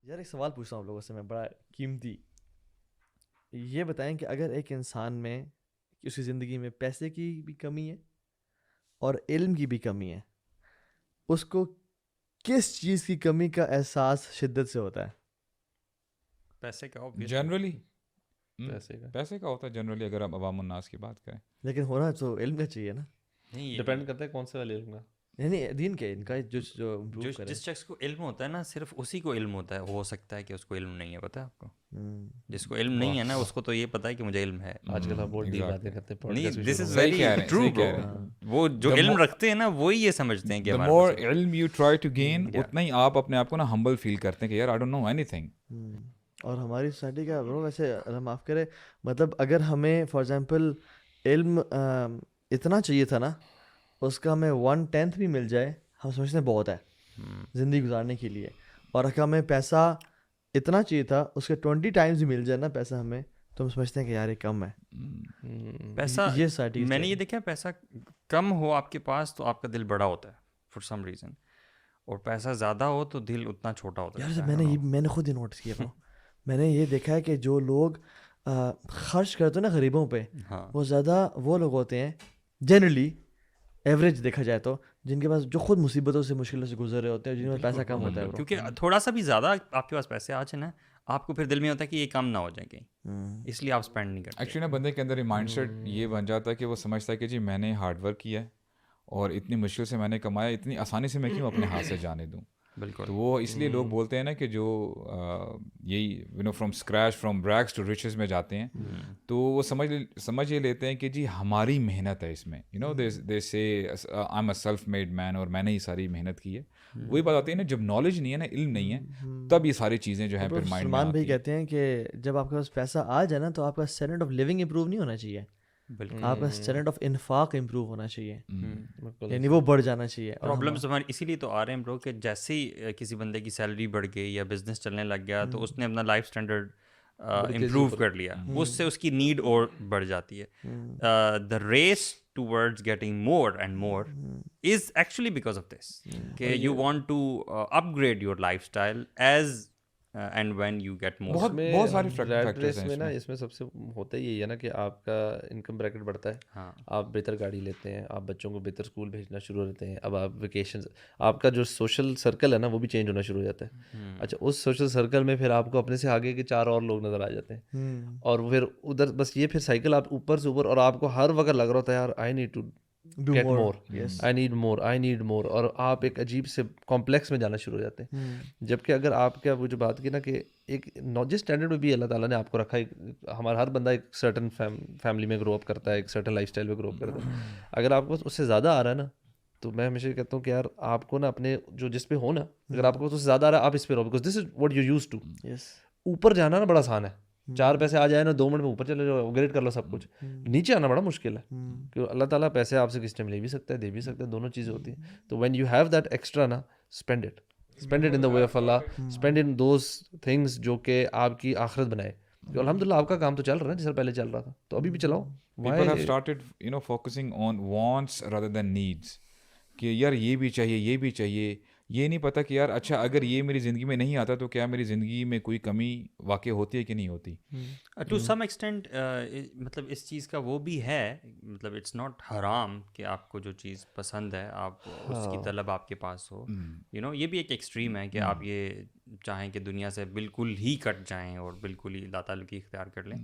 یار ایک سوال پوچھتا ہوں آپ لوگوں سے میں بڑا قیمتی. یہ بتائیں کہ اگر ایک انسان میں اس کی زندگی میں پیسے کی بھی کمی ہے اور علم کی بھی کمی ہے, اس کو کس چیز کی کمی کا احساس شدت سے ہوتا ہے؟ پیسے کا جنرلی پیسے کا ہوتا ہے جنرلی, اگر آپ عوام الناس کی بات کریں. لیکن ہونا تو علم کا چاہیے نا. ڈپینڈ کرتا ہے کون سے والے علم کا, یعنی دین کے ان کا جو جس شخص کو علم ہوتا ہے نا صرف اسی کو علم ہوتا ہے. ہو سکتا ہے کہ اس کو علم نہیں ہے, پتہ ہے آپ کو. جس کو علم نہیں ہے نا اس کو تو یہ پتہ ہے کہ مجھے علم ہے. آج کل آپ بہت ڈیپ باتیں کرتے ہیں. نہیں, دس از ویری ٹرو برو. وہ جو علم رکھتے ہیں نا وہی یہ سمجھتے ہیں کہ the more علم you try to gain, اتنا ہی آپ اپنے آپ کو نا ہمبل فیل کرتے ہیں کہ یار I don't know anything. اور ہماری سوسائٹی کا برو ویسے اللہ معاف کرے, مطلب اگر ہمیں فار ایگزامپل علم اتنا چاہیے تھا نا, اس کا ہمیں 1/10 بھی مل جائے ہم سمجھتے ہیں بہت ہے زندگی گزارنے کے لیے. اور اگر ہمیں پیسہ اتنا چاہیے تھا اس کے 20 ٹائمز بھی مل جائے نا پیسہ ہمیں, تو ہم سمجھتے ہیں کہ یار یہ کم ہے. پیسہ یہ سوسائٹی میں نے یہ دیکھا, پیسہ کم ہو آپ کے پاس تو آپ کا دل بڑا ہوتا ہے فار سم ریزن, اور پیسہ زیادہ ہو تو دل اتنا چھوٹا ہوتا ہے. یار میں نے خود ہی نوٹس کیا برو. میں نے یہ دیکھا ہے کہ جو لوگ خرچ کرتے ہیں نا غریبوں پہ, وہ زیادہ وہ لوگ ہوتے ہیں جنرلی ایوریج دیکھا جائے تو, جن کے پاس جو خود مصیبتوں سے مشکلوں سے گزر رہے ہوتے ہیں, جن میں پیسہ کم ہوتا ہے. کیونکہ تھوڑا سا بھی زیادہ آپ کے پاس پیسے آ جائیں نا, آپ کو پھر دل میں ہوتا ہے کہ یہ کم نہ ہو جائیں کہیں, اس لیے آپ اسپینڈ نہیں کرتے. ایکچولی نا بندے کے اندر مائنڈ سیٹ یہ بن جاتا ہے کہ وہ سمجھتا ہے کہ جی میں نے ہارڈ ورک کیا ہے اور اتنی مشکل سے میں نے کمایا, اتنی آسانی سے میں کیوں اپنے ہاتھ سے جانے دوں. بالکل. تو وہ اس لیے لوگ بولتے ہیں نا کہ جو یہی from scratch from rags to riches میں جاتے ہیں, تو وہ سمجھ یہ لیتے ہیں کہ جی ہماری محنت ہے اس میں, they say I am a self made man, اور میں نے یہ ساری محنت کی ہے. وہی بات آتی ہے نا, جب نالج نہیں ہے نا, علم نہیں ہے, تب یہ ساری چیزیں جو ہیں پھر مائنڈ میں سلمان بھائی کہتے ہیں کہ جب آپ کے پاس پیسہ آ جائے نا تو آپ کا اسٹینڈرڈ آف لیونگ امپروو نہیں ہونا چاہیے, آپ کا اسٹینڈرڈ آف انفاق امپروو ہونا چاہیے, یعنی وہ بڑھ جانا چاہیے. پرابلمس ہمارے اسی لیے تو آ رہے ہیں برو کہ جیسے ہی کسی بندے کی سیلری بڑھ گئی یا بزنس چلنے لگ گیا تو اس نے اپنا لائف اسٹینڈرڈ امپروو کر لیا, اس سے اس کی نیڈ اور بڑھ جاتی ہے. دا race towards getting more and more is actually because of this, کہ you want to upgrade your lifestyle as and when you get more. بہت ساری فیکٹرز ہیں میں نا, اس میں سب سے ہوتا ہی ہے نا کہ آپ کا انکم بریکٹ بڑھتا ہے, آپ بہتر گاڑی لیتے ہیں, آپ بچوں کو بہتر اسکول بھیجنا شروع ہوتے ہیں, اب آپ ویکیشنز, آپ کا جو سوشل سرکل ہے نا وہ بھی چینج ہونا شروع ہو جاتا ہے. اچھا, اس سوشل سرکل میں پھر آپ کو اپنے سے آگے کے 4 اور لوگ نظر آ جاتے ہیں, اور پھر ادھر بس یہ پھر سائیکل آپ اوپر سے اوپر, اور آپ کو ہر وقت لگ رہا ہوتا ہے یار I need to get more, I need more, اور آپ ایک عجیب سے کمپلیکس میں جانا شروع ہو جاتے ہیں. جبکہ اگر آپ کا وہ جو بات کی نا کہ ایک جس اسٹینڈرڈ میں بھی اللہ تعالیٰ نے آپ کو رکھا ہے, ہمارا ہر بندہ ایک سرٹن فیملی میں گرو اپ کرتا ہے, ایک سرٹن لائف اسٹائل میں گرو اپ کرتا ہے. اگر آپ کو اس سے زیادہ آ رہا ہے نا, تو میں ہمیشہ کہتا ہوں کہ یار آپ کو نا اپنے جو جس پہ ہو نا, اگر آپ کو اس سے زیادہ آ رہا ہے آپ اس پہ رہو, because this is what you use to. اوپر جانا نا بڑا آسان ہے, 4 پیسے آ جائے نا 2 منٹ میں اوپر چلے جاؤ, اپگریڈ کر لو سب کچھ. نیچے آنا بڑا مشکل ہے, کیونکہ اللہ تعالیٰ پیسے آپ سے کس ٹائم لے بھی سکتا ہے, دے بھی سکتا ہے, دونوں چیزیں ہوتی ہیں. تو when you have that extra نا, spend it in the way of اللہ, اسپینڈ ان دوز تھنگس جو کہ آپ کی آخرت بنائے. الحمد للہ آپ کا کام تو چل رہا ہے جیسا پہلے چل رہا تھا, تو ابھی بھی چلاؤ. People have started focusing on wants rather than needs, کہ یار یہ بھی چاہیے, یہ بھی چاہیے. یہ نہیں پتہ کہ یار اچھا اگر یہ میری زندگی میں نہیں آتا تو کیا میری زندگی میں کوئی کمی واقع ہوتی ہے کہ نہیں ہوتی. ٹو سم ایکسٹینٹ مطلب اس چیز کا وہ بھی ہے, مطلب اٹس ناٹ حرام کہ آپ کو جو چیز پسند ہے آپ اس کی طلب آپ کے پاس ہو. یہ بھی ایک ایکسٹریم ہے کہ آپ یہ چاہیں کہ دنیا سے بالکل ہی کٹ جائیں اور بالکل ہی اللہ تعالیٰ کی اختیار کر لیں.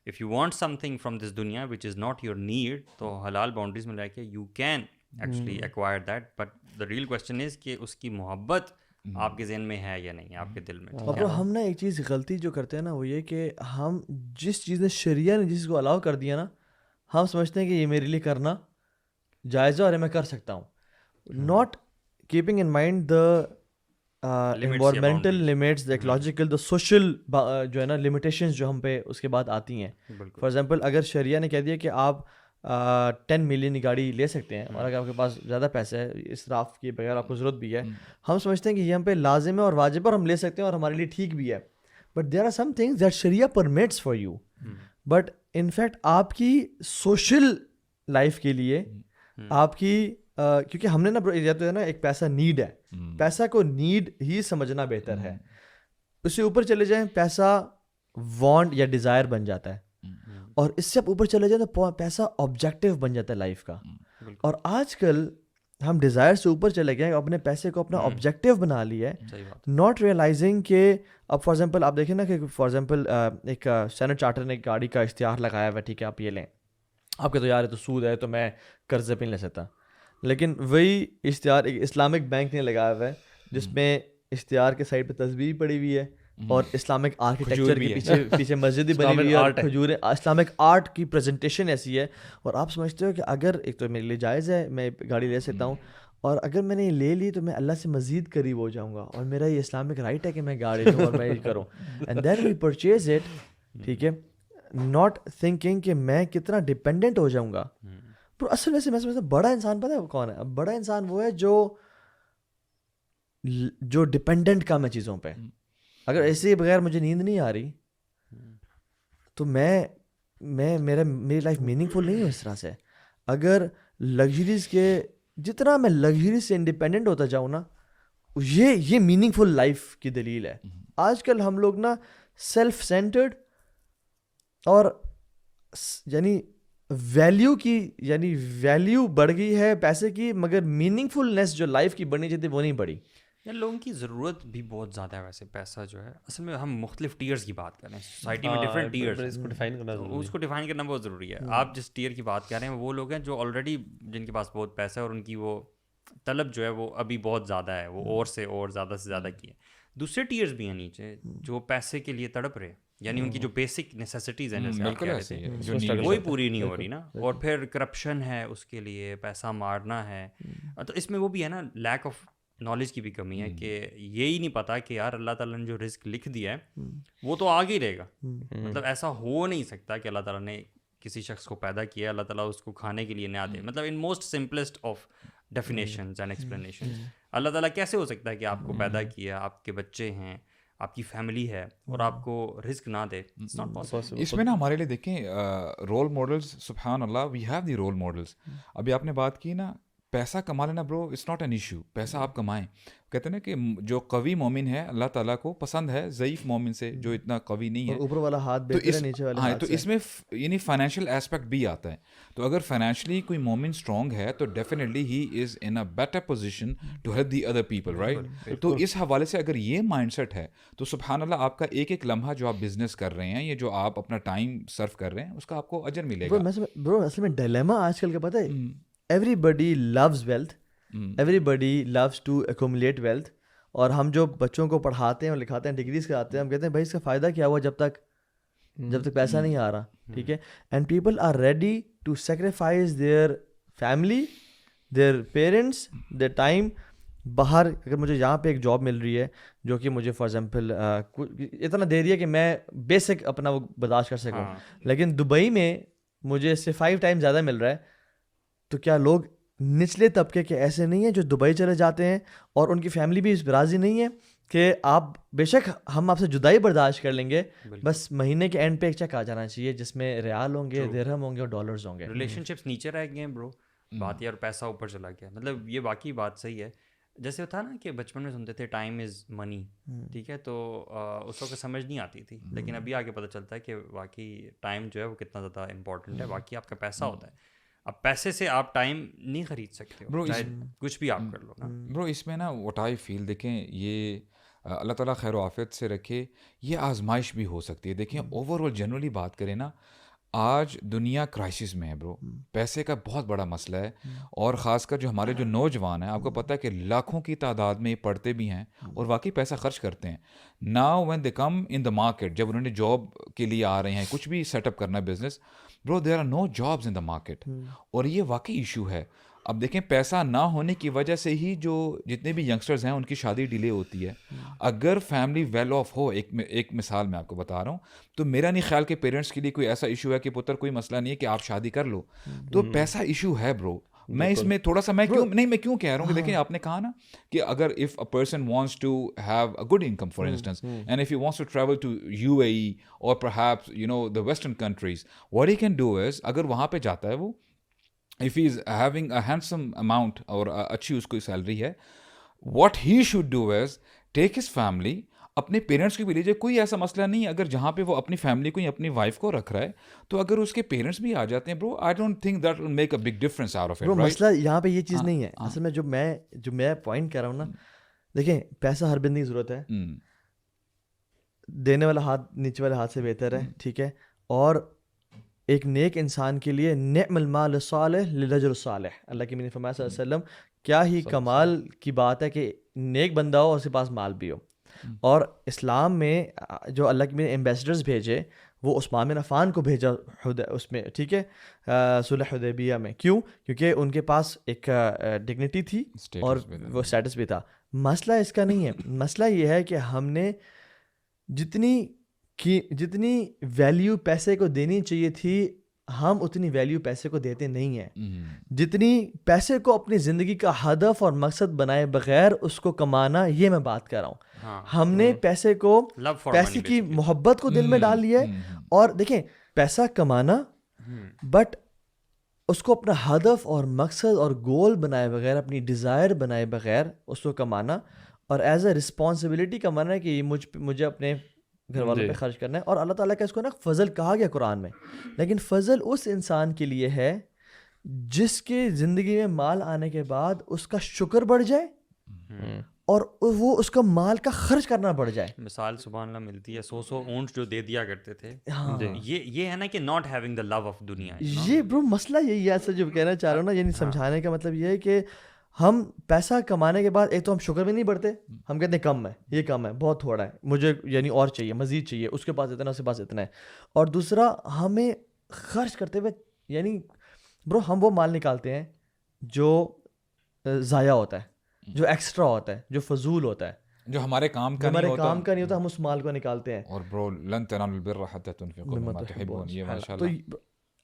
If you want some thing from this دنیا وچ از ناٹ یور نیڈ, تو حلال باؤنڈریز میں رہ کے you can actually acquire that, but the real question is کہ اس کی محبت آپ کے ذہن میں ہے یا نہیں, آپ کے دل میں. اور ہم نا ایک چیز غلطی جو کرتے ہیں نا وہ یہ کہ ہم جس چیز نے شریعہ نے جس کو الاؤ کر دیا نا, ہم سمجھتے ہیں کہ یہ میرے لیے کرنا جائز ہے اور میں کر سکتا ہوں, not keeping in mind the environmental limits, the ecological, the social جو ہے نا limitations جو ہم پہ اس کے بعد آتی ہیں. فار ایگزامپل اگر شریعہ نے کہہ دیا کہ آپ 10 ملین کی گاڑی لے سکتے ہیں, اور اگر آپ کے پاس زیادہ پیسہ ہے, اسراف کے بغیر آپ کو ضرورت بھی ہے, ہم سمجھتے ہیں کہ یہ ہم پہ لازم ہے اور واجب ہے اور ہم لے سکتے ہیں اور ہمارے لیے ٹھیک بھی ہے. But there are some things that شریعہ permits for you, but in fact آپ کی سوشل لائف کے لیے آپ کی کیونکہ ہم نے نا یا تو ہے نا ایک پیسہ نیڈ ہے, پیسہ کو نیڈ ہی سمجھنا بہتر ہے. اس سے اوپر چلے جائیں پیسہ وانٹ یا ڈیزائر بن جاتا ہے, اور اس سے آپ اوپر چلے جائیں تو پیسہ آبجیکٹیو بن جاتا ہے لائف کا. اور آج کل ہم ڈیزائر سے اوپر چلے گئے, اپنے پیسے کو اپنا آبجیکٹیو بنا لیا ہے, ناٹ ریئلائزنگ کہ اب فار ایگزامپل آپ دیکھیں نا کہ فار ایگزامپل ایک اسٹینڈرڈ چارٹر نے گاڑی کا اشتہار لگایا ہوا ہے, ٹھیک ہے آپ یہ لیں, آپ کے تو یار ہے تو سود ہے تو میں قرضے پہ نہیں لے سکتا, لیکن وہی اشتہار ایک اسلامک بینک نے لگایا ہوا ہے جس میں اشتہار کے سائڈ پہ تصویر پڑی ہوئی ہے اور اسلامک آرکیٹیکچر کے پیچھے مسجد بھی بنی ہوئی ہے اور کھجور, اسلامک آرٹ کی پریزنٹیشن ایسی ہے. اور آپ سمجھتے ہو کہ اگر ایک تو میرے لیے جائز ہے, میں گاڑی لے سکتا ہوں, اور اگر میں نے یہ لے لی تو میں اللہ سے مزید قریب ہو جاؤں گا, اور میرا یہ اسلامک رائٹ ہے کہ میں گاڑی لوں اور میں یہ کروں, and then we purchase it, ٹھیک ہے, ناٹ تھنکنگ کہ میں کتنا ڈپینڈنٹ ہو جاؤں گا. پر اصل ویسے میں سمجھتا ہوں بڑا انسان پتہ ہے کون ہے؟ بڑا انسان وہ ہے جو ڈپینڈنٹ کام ہے چیزوں پہ. اگر ایسے بغیر مجھے نیند نہیں آ رہی تو میری لائف میننگ فل نہیں ہو اس طرح سے. اگر لگژریز کے جتنا میں لگژری سے انڈیپینڈنٹ ہوتا جاؤں نا, یہ میننگ فل لائف کی دلیل ہے. آج کل ہم لوگ نا سیلف سینٹرڈ اور یعنی ویلیو بڑھ گئی ہے پیسے کی, مگر میننگ فلنس جو لائف کی بڑھنی چاہیے وہ نہیں بڑھی. یا لوگوں کی ضرورت بھی بہت زیادہ ہے ویسے پیسہ جو ہے. اصل میں ہم مختلف ٹیئرز کی بات کر رہے ہیں, سوسائٹی میں ڈفرینٹ ٹیئرز, اس کو ڈیفائن کرنا بہت ضروری ہے. آپ جس ٹیئر کی بات کر رہے ہیں وہ لوگ ہیں جو آلریڈی جن کے پاس بہت پیسہ ہے اور ان کی وہ طلب جو ہے وہ ابھی بہت زیادہ ہے, وہ اور زیادہ سے زیادہ کی ہے. دوسرے ٹیئرز بھی ہیں نیچے جو پیسے کے لیے تڑپ رہے, یعنی ان کی جو بیسک نیسیسٹیز ہیں جیسے آپ کہہ رہے تھے وہی پوری نہیں ہو رہی نا, اور پھر کرپشن ہے اس کے لیے, پیسہ مارنا ہے. تو اس میں وہ بھی ہے نا لیک آف نالج کی بھی کمی ہے کہ یہی نہیں پتا کہ یار اللہ تعالیٰ نے جو رزق لکھ دیا ہے وہ تو آگے ہی رہے گا. مطلب ایسا ہو نہیں سکتا کہ اللہ تعالیٰ نے کسی شخص کو پیدا کیا, اللہ تعالیٰ اس کو کھانے کے لیے نہ دے. مطلب in most simplest of definitions and explanations, اللہ تعالیٰ کیسے ہو سکتا ہے کہ آپ کو پیدا کیا, آپ کے بچے ہیں, آپ کی فیملی ہے, اور آپ کو رزق نہ دے؟ It's not possible. اس میں نا ہمارے لیے دیکھیں رول ماڈلز, سبحان اللہ, we have the role models. ابھی آپ نے بات کی نا پیسہ کما لینا برو, اٹس ناٹ این ایشو, پیسہ آپ کمائیں. کہتے ہیں نا کہ جو قوی مومن ہے اللہ تعالیٰ کو پسند ہے ضعیف مومن سے جو اتنا قوی نہیں ہے, اوپر والا ہاتھ بہتر ہے نیچے والے ہاتھ سے. تو اس میں یعنی فائنینشیل اسپیکٹ بھی آتا ہے. تو اگر فائنینشلی کوئی مومن اسٹرانگ ہے تو definitely he is in a better position to help the other people, right. تو اس حوالے سے اگر یہ مائنڈ سیٹ ہے تو سبحان اللہ آپ کا ایک ایک لمحہ جو آپ بزنس کر رہے ہیں یا جو آپ اپنا ٹائم سرو کر رہے ہیں اس کا آپ کو اجر ملے گا. برو اصل میں ڈیلیما آج کل کا پتہ ہے, everybody loves wealth, everybody loves to accumulate wealth, اور ہم جو بچوں کو پڑھاتے ہیں اور لکھاتے ہیں, ڈگریز کراتے ہیں, ہم کہتے ہیں بھائی اس کا فائدہ کیا ہوا جب تک پیسہ نہیں آ رہا, ٹھیک ہے. And people are ready to sacrifice their family, their parents, their time. باہر اگر مجھے یہاں پہ ایک جاب مل رہی ہے جو کہ مجھے فار ایگزامپل اتنا دے رہی ہے کہ میں بیسک اپنا وہ برداشت کر سکوں, لیکن دبئی میں مجھے اس سے 5 ٹائم زیادہ مل رہا ہے, تو کیا لوگ نچلے طبقے کے ایسے نہیں ہیں جو دبئی چلے جاتے ہیں اور ان کی فیملی بھی اس پہ راضی نہیں ہے کہ آپ بے شک ہم آپ سے جدائی برداشت کر لیں گے, بس مہینے کے اینڈ پہ ایک چیک آ جانا چاہیے جس میں ریال ہوں گے, درہم ہوں گے اور ڈالرز ہوں گے. ریلیشن شپس نیچے رہ گئے ہیں برو, بات یہ, اور پیسہ اوپر چلا گیا. مطلب یہ واقعی بات صحیح ہے. جیسے تھا نا کہ بچپن میں سنتے تھے ٹائم از منی, ٹھیک ہے, تو اس وقت سمجھ نہیں آتی تھی, لیکن ابھی آگے پتہ چلتا ہے کہ واقعی ٹائم جو ہے وہ کتنا زیادہ امپورٹنٹ ہے. باقی آپ کا پیسہ ہوتا ہے, اب پیسے سے آپ ٹائم نہیں خرید سکتے ہو, چاہے کچھ بھی آپ کر لو نا. برو اس میں نا واٹ آئی فیل, دیکھیں یہ اللہ تعالیٰ خیر و عافیت سے رکھے, یہ آزمائش بھی ہو سکتی ہے. دیکھیں اوور آل جنرلی بات کریں نا, آج دنیا کرائسس میں ہے برو, پیسے کا بہت بڑا مسئلہ ہے, اور خاص کر جو ہمارے جو نوجوان ہیں, آپ کو پتہ ہے کہ لاکھوں کی تعداد میں پڑھتے بھی ہیں اور واقعی پیسہ خرچ کرتے ہیں. Now when they come in the market, جب انہوں نے جاب کے لیے آ رہے ہیں, کچھ بھی سیٹ اپ کرنا business, bro there are no jobs in the market, اور یہ واقعی ایشو ہے. اب دیکھیں پیسہ نہ ہونے کی وجہ سے ہی جو جتنے بھی ینگسٹرز ہیں ان کی شادی ڈیلے ہوتی ہے. اگر فیملی ویل آف ہو, ایک مثال میں آپ کو بتا رہا ہوں, تو میرا نہیں خیال کہ پیرنٹس کے لیے کوئی ایسا ایشو ہے کہ پتر کوئی مسئلہ نہیں ہے کہ آپ شادی کر لو, تو پیسہ ایشو ہے برو. میں اس میں تھوڑا سا میں کیوں کہہ رہا ہوں کہ دیکھیں آپ نے کہا نا کہ اگر if a person wants to have a good income for instance, and if he wants to travel to UAE اور perhaps you know the western countries, what he can do is, اگر وہاں پہ جاتا ہے وہ, if he is having a handsome amount اور اچھی اس کو سیلری ہے, what he should do is take his family, اپنے پیرنٹس کی بھی لیجیے, کوئی ایسا مسئلہ نہیں اگر جہاں پہ وہ اپنی فیملی کو یا اپنی وائف کو رکھ رہا ہے, تو اگر اس کے پیرنٹس بھی آ جاتے ہیں برو, I don't think that will make a big difference out of it. مسئلہ یہاں پہ یہ چیز نہیں ہے اصل میں, جو میں پوائنٹ کر رہا ہوں نا, دیکھیں پیسہ ہر بندے کی ضرورت ہے, دینے والا ہاتھ نیچے والے ہاتھ سے بہتر ہے, ٹھیک ہے, اور ایک نیک انسان کے لیے نعم المال الصالح للرجل الصالح, اللہ کے نبی نے فرمایا صلی اللہ علیہ وسلم, کیا ہی کمال کی بات ہے کہ نیک بندہ ہو اور اس کے پاس مال بھی ہو. اور اسلام میں جو اللہ کے ایمبیسڈرز بھیجے, وہ عثمان بن عفان کو بھیجا اس میں, ٹھیک ہے, صلح حدیبیہ میں. کیوں؟ کیونکہ ان کے پاس ایک ڈگنیٹی تھی اور وہ اسٹیٹس بھی تھا. مسئلہ اس کا نہیں ہے, مسئلہ یہ ہے کہ ہم نے جتنی ویلیو پیسے کو دینی چاہیے تھی, ہم اتنی ویلیو پیسے کو دیتے نہیں ہیں. جتنی پیسے کو اپنی زندگی کا ہدف اور مقصد بنائے بغیر اس کو کمانا, یہ میں بات کر رہا ہوں. ہم نے پیسے کو, پیسے کی محبت کو دل میں ڈال لیا ہے. اور دیکھیں پیسہ کمانا, بٹ اس کو اپنا ہدف اور مقصد اور گول بنائے بغیر, اپنی ڈیزائر بنائے بغیر اس کو کمانا, اور ایز اے رسپانسبلٹی کمانا ہے کہ یہ مجھے اپنے گھر والوں پہ خرچ کرنا ہے. اور اللہ تعالیٰ کا اس کو نا فضل کہا گیا قرآن میں, لیکن فضل اس انسان کے لیے ہے جس کے زندگی میں مال آنے کے بعد اس کا شکر بڑھ جائے اور وہ اس کا مال کا خرچ کرنا بڑھ جائے. مثال سبحان اللہ ملتی ہے, 100 اونٹ جو دے دیا کرتے تھے. یہ ہے نا کہ not having the love of دنیا. یہ برو مسئلہ یہی ہے ایسا جو کہنا چاہ رہا ہوں نا, یعنی سمجھانے کا مطلب یہ ہے کہ ہم پیسہ کمانے کے بعد ایک تو ہم شکر بھی نہیں بڑھتے, ہم کہتے ہیں کم ہے, یہ کم ہے, بہت تھوڑا ہے, مجھے یعنی اور چاہیے, مزید چاہیے, اس کے پاس اتنا, اس کے پاس اتنا ہے. اور دوسرا ہمیں خرچ کرتے ہوئے, یعنی برو ہم وہ مال نکالتے ہیں جو ضائع ہوتا ہے, جو ایکسٹرا ہوتا ہے, جو فضول ہوتا ہے, جو ہمارے کام کا نہیں ہوتا, ہم اس مال کو نکالتے ہیں. اور برو لن تنالوا البر حتى تنفقوا مما تحبون, یہ ماشاءاللہ. تو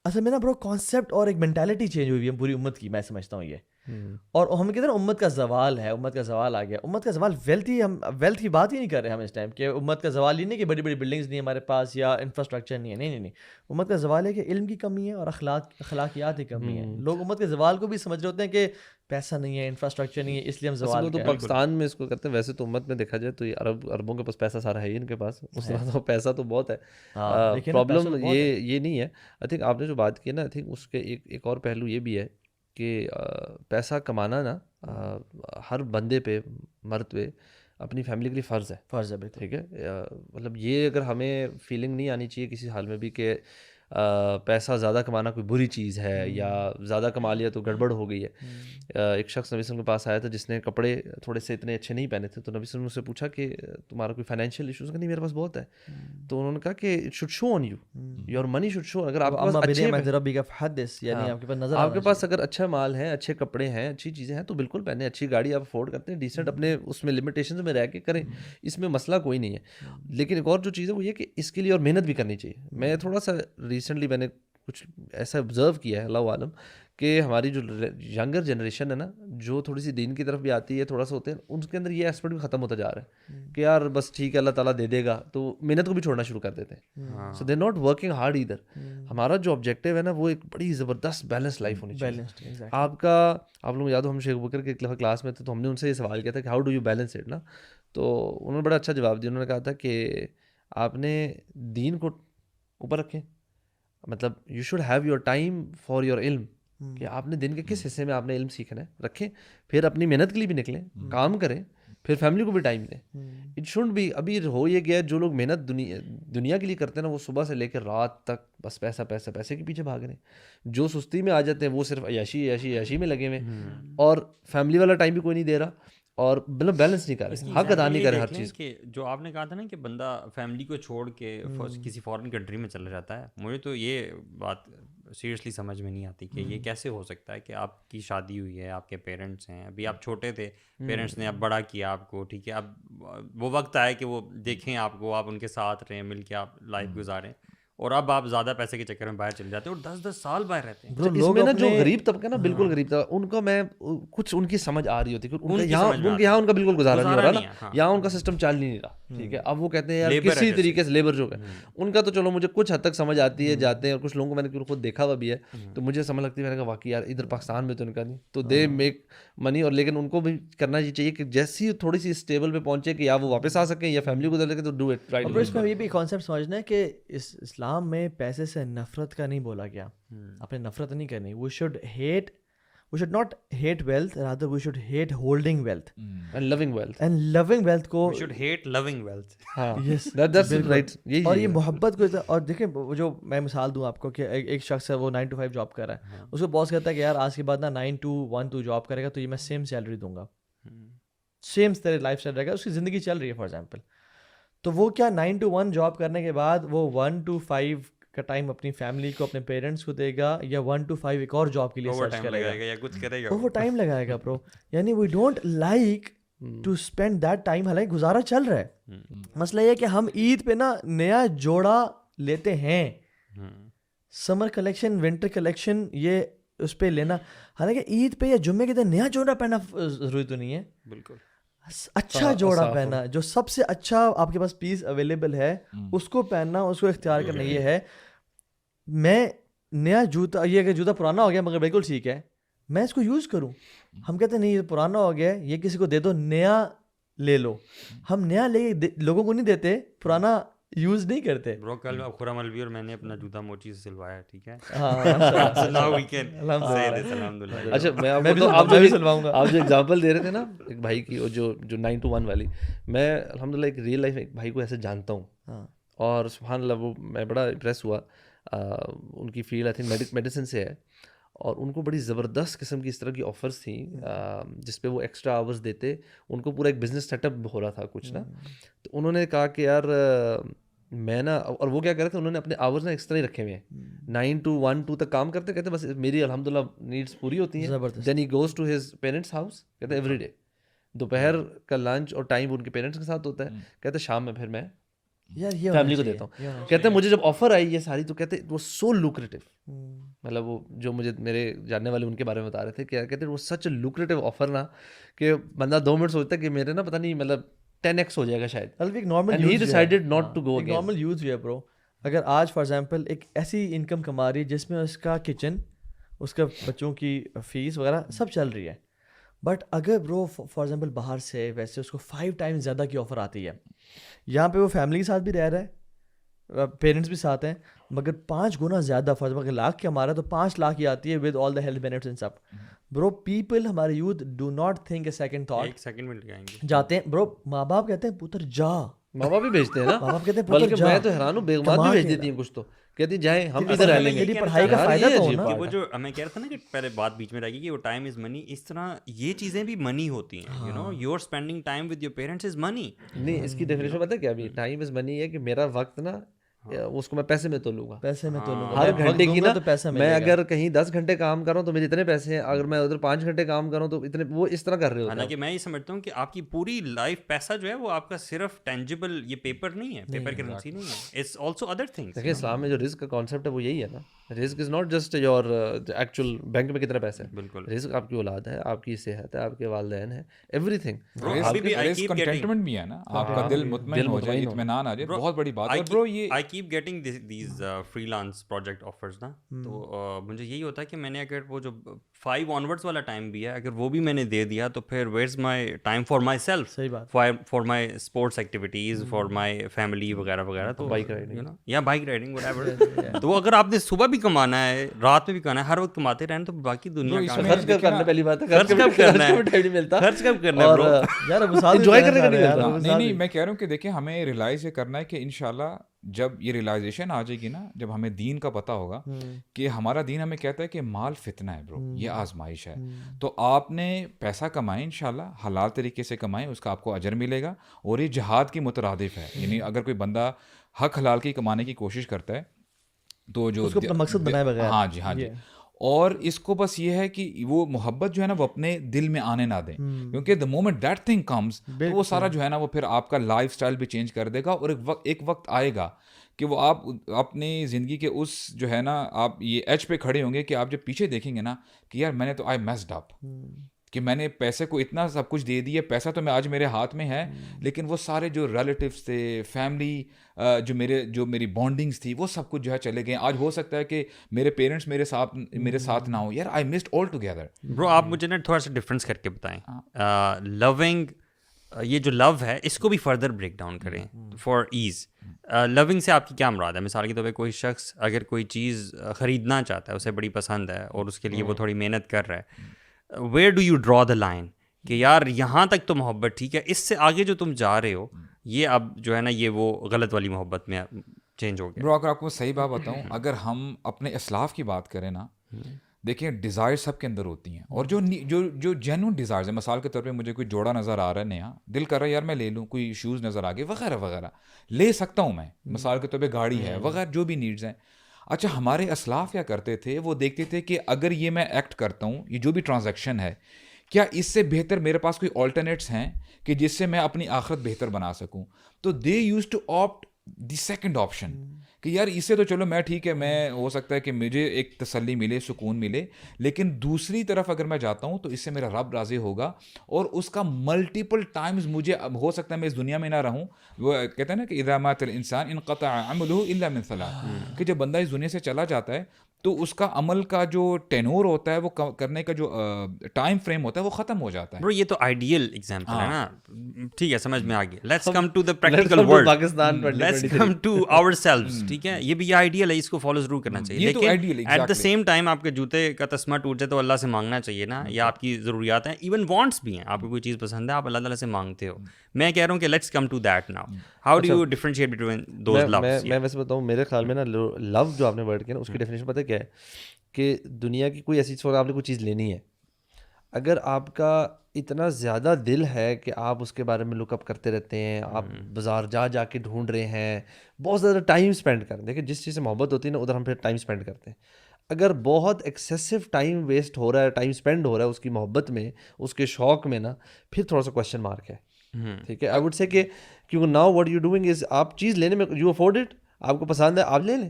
اصل میں نا برو کانسیپٹ اور ایک مینٹیلٹی چینج ہوئی ہے پوری امت کی, میں سمجھتا ہوں یہ. اور ہم کہتے ہیں نا امت کا زوال ہے, امت کا زوال آ گیا. امت کا زوال ویلتھ کی بات ہی نہیں کر رہے ہم اس ٹائم, کہ امت کا زوال یہ نہیں کہ بڑی بڑی بلڈنگز نہیں ہمارے پاس یا انفراسٹرکچر نہیں ہے, نہیں. امت کا زوال ہے کہ علم کی کمی ہے اور اخلاقیات کی کمی ہے. لوگ امت کے زوال کو بھی سمجھ رہے ہوتے ہیں کہ پیسہ نہیں ہے, انفراسٹرکچر نہیں ہے, اس لیے ہم زوال. تو پاکستان میں اس کو کرتے ہیں, ویسے تو امت میں دیکھا جائے تو یہ اربوں کے پاس پیسہ سارا ہے ہی ان کے پاس, اس طرح تو پیسہ تو بہت ہے. پرابلم یہ نہیں ہے. آئی تھنک آپ نے جو بات کی نا, آئی تھنک اس کے ایک اور پہلو یہ بھی ہے کہ پیسہ کمانا نا ہر بندے پہ, مرد پہ, اپنی فیملی کے لیے فرض ہے. ٹھیک ہے, مطلب یہ اگر ہمیں فیلنگ نہیں آنی چاہیے کسی حال میں بھی کہ پیسہ زیادہ کمانا کوئی بری چیز ہے یا زیادہ کما لیا تو گڑبڑ ہو گئی ہے. ایک شخص نبی صلی اللہ علیہ وسلم کے پاس آیا تھا جس نے کپڑے تھوڑے سے اتنے اچھے نہیں پہنے تھے, تو نبی صلی اللہ علیہ وسلم سے پوچھا کہ تمہارا کوئی فائنینشیل ایشوز کا؟ نہیں, میرے پاس بہت ہے. تو انہوں نے کہا کہ it should show on you, your money should show. اگر آپ کے پاس اگر اچھا مال ہے, اچھے کپڑے ہیں, اچھی چیزیں ہیں تو بالکل پہنے, اچھی گاڑی آپ افورڈ کرتے ہیں, ڈیسنٹ اپنے اس میں لمیٹیشنز میں رہ کے کریں, اس میں مسئلہ کوئی نہیں ہے. لیکن ایک اور جو چیز ہے وہ یہ کہ اس کے لیے اور محنت بھی کرنی چاہیے. میں تھوڑا سا ریسنٹلی میں نے کچھ ایسا آبزرو کیا ہے, اللہ عالم, کہ ہماری جو ینگر جنریشن ہے نا, جو تھوڑی سی دین کی طرف بھی آتی ہے, تھوڑا سا ہوتے ہیں, ان کے اندر یہ ایسپیکٹ بھی ختم ہوتا جا رہا ہے کہ یار بس ٹھیک ہے اللہ تعالیٰ دے دے گا, تو محنت کو بھی چھوڑنا شروع کر دیتے ہیں. So they not working hard either. ہمارا جو آبجیکٹیو ہے نا وہ ایک بڑی زبردست بیلنس لائف ہونی چاہیے. آپ لوگ یاد ہو ہم شیخ بکر کے کلاس میں تھے تو ہم نے ان سے یہ سوال کیا تھا کہ how do you balance it نا, تو انہوں نے بڑا اچھا جواب دیا. انہوں نے کہا تھا کہ آپ نے دین کو اوپر رکھیں, مطلب you should have your time for your علم, کہ آپ نے دن کے کس حصے میں آپ نے علم سیکھنا ہے رکھیں, پھر اپنی محنت کے لیے بھی نکلیں, کام کریں, پھر فیملی کو بھی ٹائم دیں. اٹ شوڈ بھی ابھی ہو یہ گیا جو لوگ محنت دنیا کے لیے کرتے ہیں نا, وہ صبح سے لے کے رات تک بس پیسہ پیسہ پیسے کے پیچھے بھاگ رہے ہیں. جو سستی میں آ جاتے ہیں وہ صرف عیاشی میں لگے ہوئے, اور فیملی والا ٹائم بھی کوئی نہیں دے رہا, اور مطلب بیلنس نہیں کر رہے, حق ادا نہیں کر رہے ہر چیز. کہ جو آپ نے کہا تھا نا کہ بندہ فیملی کو چھوڑ کے کسی فارن کنٹری میں چلا جاتا ہے, مجھے تو یہ بات سیریسلی سمجھ میں نہیں آتی کہ یہ کیسے ہو سکتا ہے کہ آپ کی شادی ہوئی ہے, آپ کے پیرنٹس ہیں, ابھی آپ چھوٹے تھے, پیرنٹس نے اب بڑا کیا آپ کو, ٹھیک ہے, اب وہ وقت آئے کہ وہ دیکھیں آپ کو, آپ ان کے ساتھ رہیں, مل کے آپ لائف گزاریں, اور اب آپ زیادہ پیسے کے چکر میں باہر چلے جاتے ہیں اور 10 سال باہر رہتے ہیں. اس میں نا جو غریب طبقہ نا بالکل غریب طبقہ ان کا میں کچھ ان کی سمجھ آ رہی ہوتی ہے کہ یہاں ان کا بالکل گزارا نہیں ہو رہا نا, یہاں ان کا سسٹم چل نہیں رہا, ٹھیک ہے. اب وہ کہتے ہیں یار کسی طریقے سے لیبر جو ہے ان کا تو چلو مجھے کچھ حد تک سمجھ آتی ہے, جاتے ہیں, اور کچھ لوگوں کو میں نے خود دیکھا ہوا بھی ہے تو مجھے سمجھ لگتی ہے, میں نے کہا واقعی یار ادھر پاکستان میں تو ان کا نہیں, تو دے میک منی. اور لیکن ان کو بھی کرنا یہ چاہیے کہ جیسی تھوڑی سی اسٹیبل پہ پہنچے کہ یا وہ واپس آ سکیں یا فیملی کو دے لیں تو ڈو اٹ رائٹ. اور اس میں یہ بھی کانسیپٹ سمجھنا ہے کہ اسلام میں پیسے سے نفرت کا نہیں بولا گیا, آپ نے نفرت نہیں کرنی. we should not hate wealth, rather we should hate holding wealth and loving wealth کو We should hate loving wealth. yes that's right. اور یہ محبت کو. اور دیکھیں جو میں مثال دوں آپ کو کہ ایک شخص ہے وہ 9 to 5 جاب کر رہا ہے, اس کو باس کہتا ہے کہ یار آج کے بعد نا 9 to 1 تو جاب کرے گا تو یہ میں سیم سیلری دوں گا, سیم تیرے لائف اسٹائل رہے گا, اس کی زندگی چل رہی ہے فار ایگزامپل. تو وہ کیا 9 to 1 جاب کرنے کے بعد وہ 1 to 5 کا ٹائم اپنی فیملی کو اپنے پیرنٹس کو دے گا, یا 1 to 5 ایک اور جاب کے لیے سرچ کرے گا یا کچھ کرے گا, وہ ٹائم لگائے گا برو. یعنی we don't like to spend that time, حالانکہ گزارا چل رہا ہے. مسئلہ یہ ہے کہ ہم عید پہ نا نیا جوڑا لیتے ہیں, سمر کلیکشن, ونٹر کلیکشن, یہ اس پہ لینا, حالانکہ عید پہ یا جمعے کے دن نیا جوڑا پہننا ضروری تو نہیں ہے. بالکل اچھا جوڑا پہننا, جو سب سے اچھا آپ کے پاس پیس اویلیبل ہے اس کو پہننا, اس کو اختیار کرنا. یہ ہے میں نیا جوتا, یہ اگر جوتا پرانا ہو گیا مگر بالکل ٹھیک ہے, میں اس کو یوز کروں. ہم کہتے ہیں نہیں یہ پرانا ہو گیا, یہ کسی کو دے دو, نیا لے لو. ہم نیا لے لوگوں کو نہیں دیتے, پرانا یوز نہیں کرتے. برو کل خرم الوی اور میں نے اپنا جوتا موچی سے سلوایا, ٹھیک ہے. اچھا میں بھی سلواؤں گا. آپ جو اگزامپل دے رہے تھے نا ایک بھائی کی, جو 9 to 1 والی, میں الحمد للہ ایک ریئل لائف ایک بھائی کو ایسے جانتا ہوں, اور سبحان اللہ وہ میں بڑا امپریس ہوا. ان کی فیلڈ آئی تھنک میڈیسن سے ہے, اور ان کو بڑی زبردست قسم کی اس طرح کی آفرز تھیں جس پہ وہ ایکسٹرا آورز دیتے. ان کو پورا ایک بزنس سیٹ اپ ہو رہا تھا کچھ نا, تو انہوں نے کہا کہ یار میں نا, اور وہ کیا کر رہے تھے, انہوں نے اپنے آورز نا اس طرح ہی رکھے ہوئے ہیں, 9 to 1 2 تک کام کرتے, کہتے بس میری الحمد للہ نیڈس پوری ہوتی ہیں. Then he goes to his parents house, کہتے ایوری ڈے دوپہر کا لنچ اور ٹائم ان کے پیرنٹس کے ساتھ ہوتا ہے, کہتے شام میں پھر میں فیملی کو دیتا ہوں. کہتے ہیں مجھے جب آفر آئی یہ ساری تو کہتے وہ سو لوکریٹو, مطلب وہ جو مجھے میرے جاننے والے ان کے بارے میں بتا رہے تھے کہ کہتے ہیں وہ سچ لوکریٹو آفر نا کہ بندہ 2 منٹ سوچتا ہے کہ میرے نا پتہ نہیں مطلب 10x ہو جائے گا شاید. نارمل یوز ہے برو. اگر آج فار ایگزامپل ایک ایسی انکم کما رہی ہے جس میں اس کا کچن, اس کا بچوں کی فیس وغیرہ سب چل رہی ہے, بٹ اگر برو فار ایگزامپل باہر سے ویسے اس کو 5 times زیادہ کی آفر آتی ہے, یہاں پہ وہ فیملی کے ساتھ بھی رہ رہا ہے, پیرنٹس بھی ساتھ ہیں, مگر 5 گنا زیادہ. فار ایگزامپل اگر 1 لاکھ کی ہمارا تو 5 لاکھ کی آتی ہے with all the health benefits and سب. برو پیپل, ہمارے youth do not think a second thought, ایک سیکنڈ میں لگائیں گے, جاتے ہیں. برو ماں باپ کہتے ہیں پتر جا, ماں باپ بھی بھیجتے ہیں نا, ماں باپ کہتے ہیں بلکہ میں تو حیران ہوں, بیگمات بھی بھیج دیتی ہیں کچھ, تو کہتی جائیں ہم ادھر رہ لیں گے. پڑھائی کا فائدہ تو ہونا. وہ جو میں کہہ رہا تھا نا کہ پہلے بات بیچ میں رہ گئی کہ وہ ٹائم از منی, اس طرح یہ چیزیں بھی منی ہوتی ہیں. You know you are spending time with your parents is money. نہیں, اس کی ڈیفینیشن پتہ ہے کیا ابھی, ٹائم از منی ہے کہ میرا وقت نا اس کو میں پیسے میں تولوں گا, پیسے میں تولوں گا, ہر گھنٹے کی نا. پیسہ میں اگر کہیں 10 گھنٹے کام کر رہا ہوں تو میرے اتنے پیسے ہیں, اگر میں ادھر 5 گھنٹے کام کر رہا ہوں تو اتنے, وہ اس طرح کر رہے ہوتے ہیں. حالانکہ میں یہ سمجھتا ہوں کہ آپ کی پوری لائف پیسہ جو ہے وہ آپ کا صرف ٹینجیبل, یہ پیپر نہیں ہے, پیپر کرنسی نہیں ہے, اٹس آلسو ادر تھنگس. دیکھیں اسلام میں جو رزق کا کانسیپٹ ہے وہ یہی ہے نا, رزق is not just your actual bank میں کتنا پیسہ ہے. بالکل, رزق آپ کی اولاد ہے, آپ کی صحت ہے, آپ کے والدین ہے, ایوری تھنگ. کنٹینٹمنٹ بھی ہے نا, آپ کا دل مطمئن ہو جائے, اطمینان آ جائے, بہت بڑی بات ہے. برو یہ I keep getting these free lance project offers نا, تو مجھے یہی ہوتا ہے کہ میں نے اگر وہ جو 5 آنورڈس والا ٹائم بھی ہے اگر وہ بھی میں نے دے دیا تو پھر where is my time for my self, صحیح بات, for my sports activities, for my family وغیرہ وغیرہ. تو بائک رائڈنگ یا بائک رائڈنگ وٹ ایور. تو اگر آپ نے صبح بھی کمانا ہے, رات میں بھی کمانا ہے, ہر وقت کماتے رہنا, تو باقی دنیا خرچ کب کرنا, پہلی بات ہے خرچ کب کرنا ہے, ٹائم نہیں ملتا, خرچ کب کرنا ہے برو, یار اب ساتھ انجوائے کرنے کا نہیں ملتا. نہیں, میں کہہ رہا ہوں کہ دیکھیں ہمیں ریلائز یہ کرنا ہے کہ انشاءاللہ جب یہ ریلائزیشن آ جائے گی نا, جب ہمیں دین کا پتہ ہوگا کہ ہمارا دین ہمیں کہتا ہے کہ مال فتنہ ہے برو, یہ آزمائش ہے, تو آپ نے پیسہ کمائیں, انشاءاللہ حلال طریقے سے کمائیں, اس کا آپ کو اجر ملے گا, اور یہ جہاد کی مترادف ہے. یعنی اگر کوئی بندہ حق حلال کی کمانے کی کوشش کرتا ہے تو جو اس کو اپنا مقصد بنائے بغیر, ہاں جی, اور اس کو بس یہ ہے کہ وہ محبت جو ہے نا وہ اپنے دل میں آنے نہ دیں, کیونکہ the moment that thing comes تو وہ سارا جو ہے نا وہ پھر آپ کا لائف اسٹائل بھی چینج کر دے گا, اور ایک وقت آئے گا کہ وہ آپ اپنی زندگی کے اس جو ہے نا آپ یہ ایج پہ کھڑے ہوں گے کہ آپ جب پیچھے دیکھیں گے نا کہ یار میں نے تو آئی میسڈ اپ, کہ میں نے پیسے کو اتنا سب کچھ دے دیا, پیسہ تو میں آج میرے ہاتھ میں ہے, لیکن وہ سارے جو ریلیٹیوس تھے, فیملی, جو میری بانڈنگس تھی, وہ سب کچھ جو ہے چلے گئے. آج ہو سکتا ہے کہ میرے پیرنٹس میرے ساتھ نہ ہوں, یار آئی مسڈ آل ٹوگیدر. برو آپ مجھے نا تھوڑا سا ڈفرینس کر کے بتائیں, لونگ, یہ جو لو ہے اس کو بھی فردر بریک ڈاؤن کریں فار ایز. لونگ سے آپ کی کیا مراد ہے؟ مثال کے طور پہ کوئی شخص اگر کوئی چیز خریدنا چاہتا ہے, اسے بڑی پسند ہے اور اس کے لیے وہ تھوڑی محنت کر رہا ہے, where do you draw the line کہ یار یہاں تک تو محبت ٹھیک ہے, اس سے آگے جو تم جا رہے ہو یہ اب جو ہے نا یہ وہ غلط والی محبت میں چینج ہو گیا؟ برو اگر آپ کو صحیح بات بتاؤں, اگر ہم اپنے اسلاف کی بات کریں نا, دیکھیں ڈیزائر سب کے اندر ہوتی ہیں, اور جو جینوئن ڈیزائرز ہیں, مثال کے طور پہ مجھے کوئی جوڑا نظر آ رہا ہے نیا, دل کر رہا ہے یار میں لے لوں, کوئی شوز نظر آ گئے وغیرہ وغیرہ, لے سکتا ہوں میں, مثال کے طور پہ گاڑی ہے وغیرہ جو بھی نیڈز ہیں. اچھا ہمارے اسلاف کیا کرتے تھے, وہ دیکھتے تھے کہ اگر یہ میں ایکٹ کرتا ہوں, یہ جو بھی ٹرانزیکشن ہے, کیا اس سے بہتر میرے پاس کوئی آلٹرنیٹس ہیں کہ جس سے میں اپنی آخرت بہتر بنا سکوں. تو they used to opt the second option کہ یار اس سے تو چلو میں ٹھیک ہے, میں ہو سکتا ہے کہ مجھے ایک تسلی ملے, سکون ملے, لیکن دوسری طرف اگر میں جاتا ہوں تو اس سے میرا رب راضی ہوگا, اور اس کا ملٹیپل ٹائمز مجھے ہو سکتا ہے میں اس دنیا میں نہ رہوں. وہ کہتے ہیں نا کہ اذا مات الانسان انقطع عمله الا من ثلاث, کہ جب بندہ اس دنیا سے چلا جاتا ہے تو اس کا عمل کا جو ٹینور ہوتا ہے, وہ کرنے کا جو ٹائم فریم ہوتا ہے, وہ ختم ہو جاتا ہے. برو یہ تو آئیڈیل ایگزامپل ہے نا, ٹھیک ہے سمجھ میں آ گیا. Let's come to the practical world, let's come to ourselves, ٹھیک ہے یہ بھی آئیڈیل ہے, اس کو فالو ضرور کرنا چاہیے, لیکن ایٹ دا سیم ٹائم آپ کے جوتے کا تسمہ ٹوٹ جائے تو اللہ سے مانگنا چاہیے نا, یا آپ کی ضروریات ہیں, ایون وانٹس بھی ہیں, آپ کو کوئی چیز پسند ہے آپ اللہ تعالیٰ سے مانگتے ہو. میں کہہ رہا ہوں کہ let's come to that now. How do you differentiate between those loves? میں ویسے بتاؤں, میرے خیال میں نا لو جو آپ نے ورڈ کیا نا, اس کی ڈیفینیشن پتہ کیا ہے کہ دنیا کی کوئی ایسی چیز, آپ نے کوئی چیز لینی ہے, اگر آپ کا اتنا زیادہ دل ہے کہ آپ اس کے بارے میں لک اپ کرتے رہتے ہیں, آپ بازار جا کے ڈھونڈ رہے ہیں, بہت زیادہ ٹائم اسپینڈ کریں. دیکھیں جس چیز سے محبت ہوتی ہے نا ادھر ہم پھر ٹائم اسپینڈ کرتے ہیں. اگر بہت ایکسیسو ٹائم ویسٹ ہو رہا ہے, ٹائم اسپینڈ ہو رہا ہے اس کی محبت میں, اس کے شوق میں نا, پھر تھوڑا سا کویشچن مارک ہے. ٹھیک ہے, آئی وڈ سے کہ کیونکہ now what you doing is, آپ چیز لینے میں یو افورڈ اٹ, آپ کو پسند ہے آپ لے لیں.